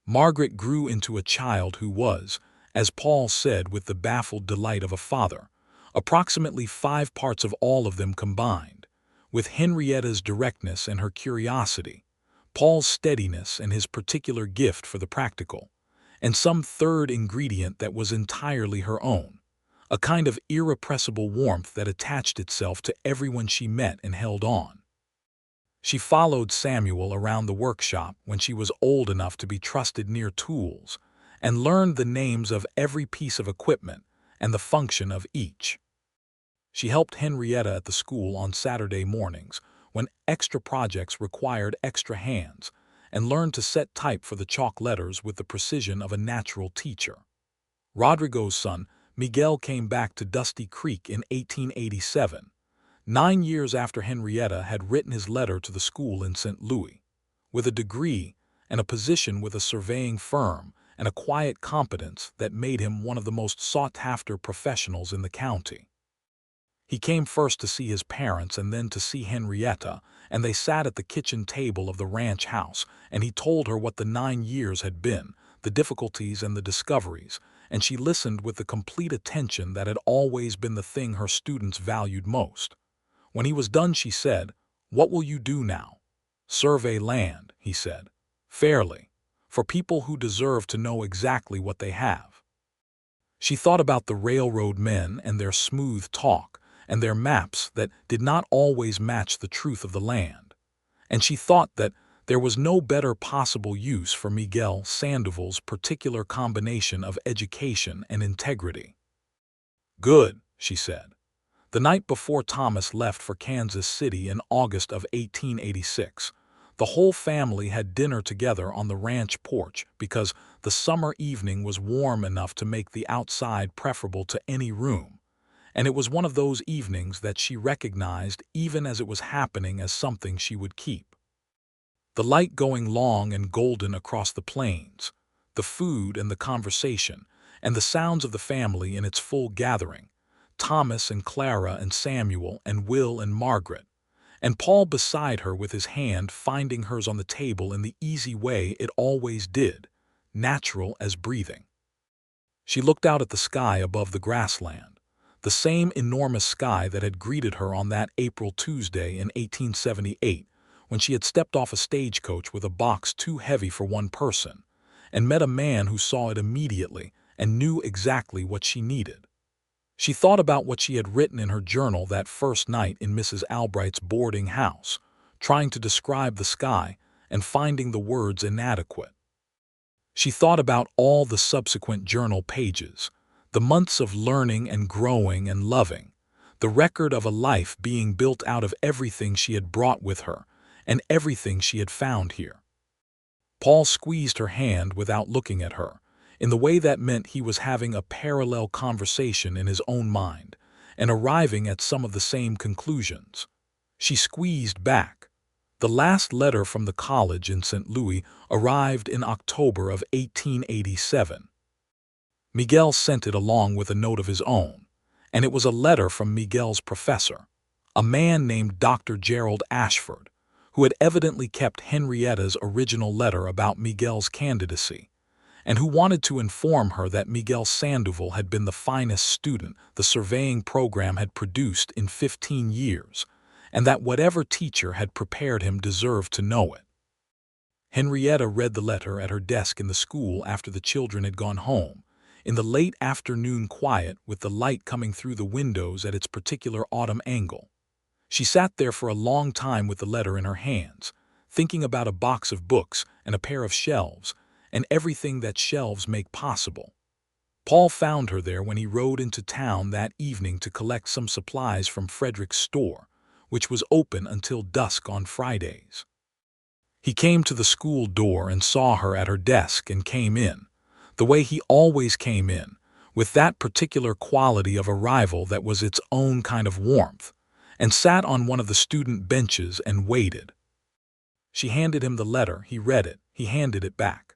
Margaret grew into a child who was, as Paul said with the baffled delight of a father, approximately 5 parts of all of them combined, with Henrietta's directness and her curiosity, Paul's steadiness and his particular gift for the practical, and some third ingredient that was entirely her own, a kind of irrepressible warmth that attached itself to everyone she met and held on. She followed Samuel around the workshop when she was old enough to be trusted near tools, and learned the names of every piece of equipment and the function of each. She helped Henrietta at the school on Saturday mornings when extra projects required extra hands, and learned to set type for the chalk letters with the precision of a natural teacher. Rodrigo's son, Miguel came back to Dusty Creek in 1887, 9 years after Henrietta had written his letter to the school in St. Louis. With a degree and a position with a surveying firm and a quiet competence that made him one of the most sought-after professionals in the county. He came first to see his parents and then to see Henrietta, and they sat at the kitchen table of the ranch house, and he told her what the 9 years had been, the difficulties and the discoveries, and she listened with the complete attention that had always been the thing her students valued most. When he was done, she said, "What will you do now?" "Survey land," he said, "fairly, for people who deserve to know exactly what they have." She thought about the railroad men and their smooth talk, and their maps that did not always match the truth of the land. And she thought that there was no better possible use for Miguel Sandoval's particular combination of education and integrity. "Good," she said. The night before Thomas left for Kansas City in August of 1886, the whole family had dinner together on the ranch porch because the summer evening was warm enough to make the outside preferable to any room. And it was one of those evenings that she recognized even as it was happening as something she would keep. The light going long and golden across the plains, the food and the conversation, and the sounds of the family in its full gathering, Thomas and Clara and Samuel and Will and Margaret, and Paul beside her with his hand finding hers on the table in the easy way it always did, natural as breathing. She looked out at the sky above the grassland, the same enormous sky that had greeted her on that April Tuesday in 1878, when she had stepped off a stagecoach with a box too heavy for one person, and met a man who saw it immediately and knew exactly what she needed. She thought about what she had written in her journal that first night in Mrs. Albright's boarding house, trying to describe the sky and finding the words inadequate. She thought about all the subsequent journal pages, the months of learning and growing and loving, the record of a life being built out of everything she had brought with her and everything she had found here. Paul squeezed her hand without looking at her, in the way that meant he was having a parallel conversation in his own mind and arriving at some of the same conclusions. She squeezed back. The last letter from the college in St. Louis arrived in October of 1887. Miguel sent it along with a note of his own, and it was a letter from Miguel's professor, a man named Dr. Gerald Ashford, who had evidently kept Henrietta's original letter about Miguel's candidacy, and who wanted to inform her that Miguel Sandoval had been the finest student the surveying program had produced in 15 years, and that whatever teacher had prepared him deserved to know it. Henrietta read the letter at her desk in the school after the children had gone home, in the late afternoon quiet with the light coming through the windows at its particular autumn angle. She sat there for a long time with the letter in her hands, thinking about a box of books and a pair of shelves, and everything that shelves make possible. Paul found her there when he rode into town that evening to collect some supplies from Frederick's store, which was open until dusk on Fridays. He came to the school door and saw her at her desk and came in, the way he always came in, with that particular quality of arrival that was its own kind of warmth, and sat on one of the student benches and waited. She handed him the letter, he read it, he handed it back.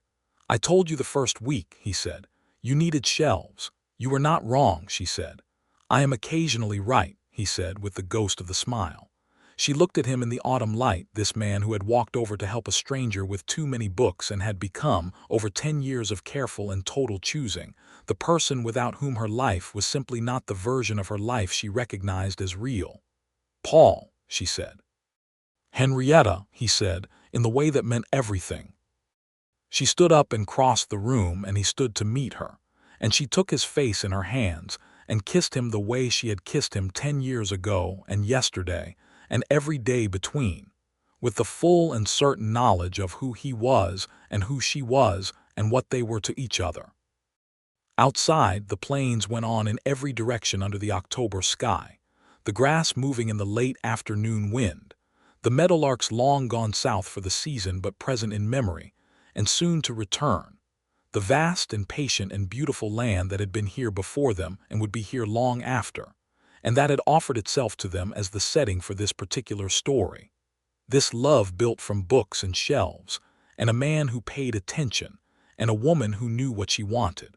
"I told you the first week," he said. "You needed shelves. You were not wrong," she said. "I am occasionally right," he said with the ghost of the smile. She looked at him in the autumn light, this man who had walked over to help a stranger with too many books and had become, over 10 years of careful and total choosing, the person without whom her life was simply not the version of her life she recognized as real. "Paul," she said. "Henrietta," he said, in the way that meant everything. She stood up and crossed the room, and he stood to meet her, and she took his face in her hands and kissed him the way she had kissed him 10 years ago and yesterday and every day between, with the full and certain knowledge of who he was and who she was and what they were to each other. Outside, the plains went on in every direction under the October sky, the grass moving in the late afternoon wind, the meadowlarks long gone south for the season but present in memory, and soon to return, the vast and patient and beautiful land that had been here before them and would be here long after, and that had offered itself to them as the setting for this particular story. This love built from books and shelves, and a man who paid attention, and a woman who knew what she wanted.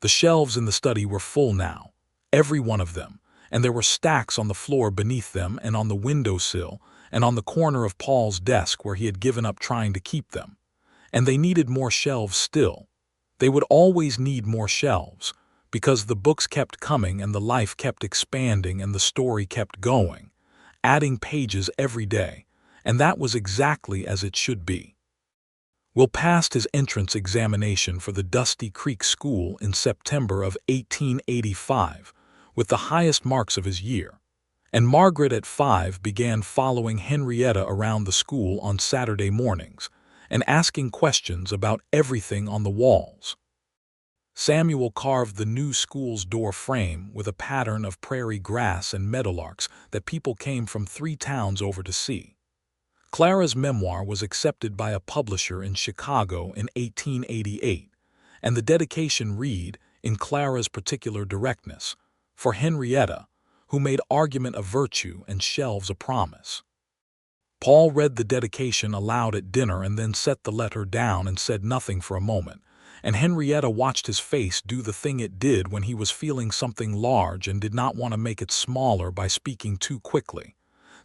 The shelves in the study were full now, every one of them, and there were stacks on the floor beneath them and on the windowsill and on the corner of Paul's desk where he had given up trying to keep them. And they needed more shelves still. They would always need more shelves, because the books kept coming and the life kept expanding and the story kept going, adding pages every day, and that was exactly as it should be. Will passed his entrance examination for the Dusty Creek School in September of 1885 with the highest marks of his year, and Margaret at 5 began following Henrietta around the school on Saturday mornings and asking questions about everything on the walls. Samuel carved the new school's door frame with a pattern of prairie grass and meadowlarks that people came from 3 towns over to see. Clara's memoir was accepted by a publisher in Chicago in 1888, and the dedication read, in Clara's particular directness, for Henrietta, who made argument a virtue and shelves a promise. Paul read the dedication aloud at dinner and then set the letter down and said nothing for a moment, and Henrietta watched his face do the thing it did when he was feeling something large and did not want to make it smaller by speaking too quickly.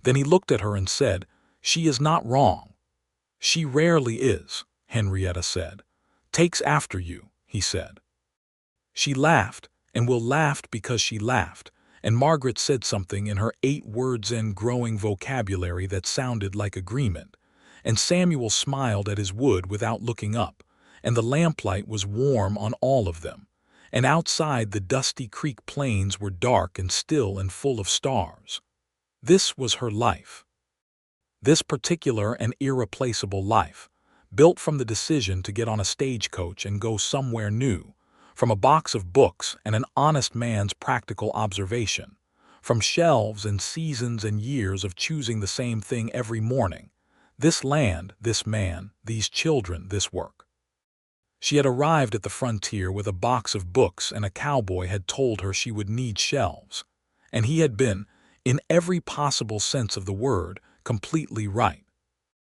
Then he looked at her and said, "She is not wrong." "She rarely is," Henrietta said. "Takes after you," he said. She laughed, and Will laughed because she laughed, and Margaret said something in her 8 words and growing vocabulary that sounded like agreement, and Samuel smiled at his wood without looking up, and the lamplight was warm on all of them, and outside the Dusty Creek plains were dark and still and full of stars. This was her life. This particular and irreplaceable life, built from the decision to get on a stagecoach and go somewhere new, from a box of books and an honest man's practical observation, from shelves and seasons and years of choosing the same thing every morning, this land, this man, these children, this work. She had arrived at the frontier with a box of books, and a cowboy had told her she would need shelves, and he had been, in every possible sense of the word, completely right.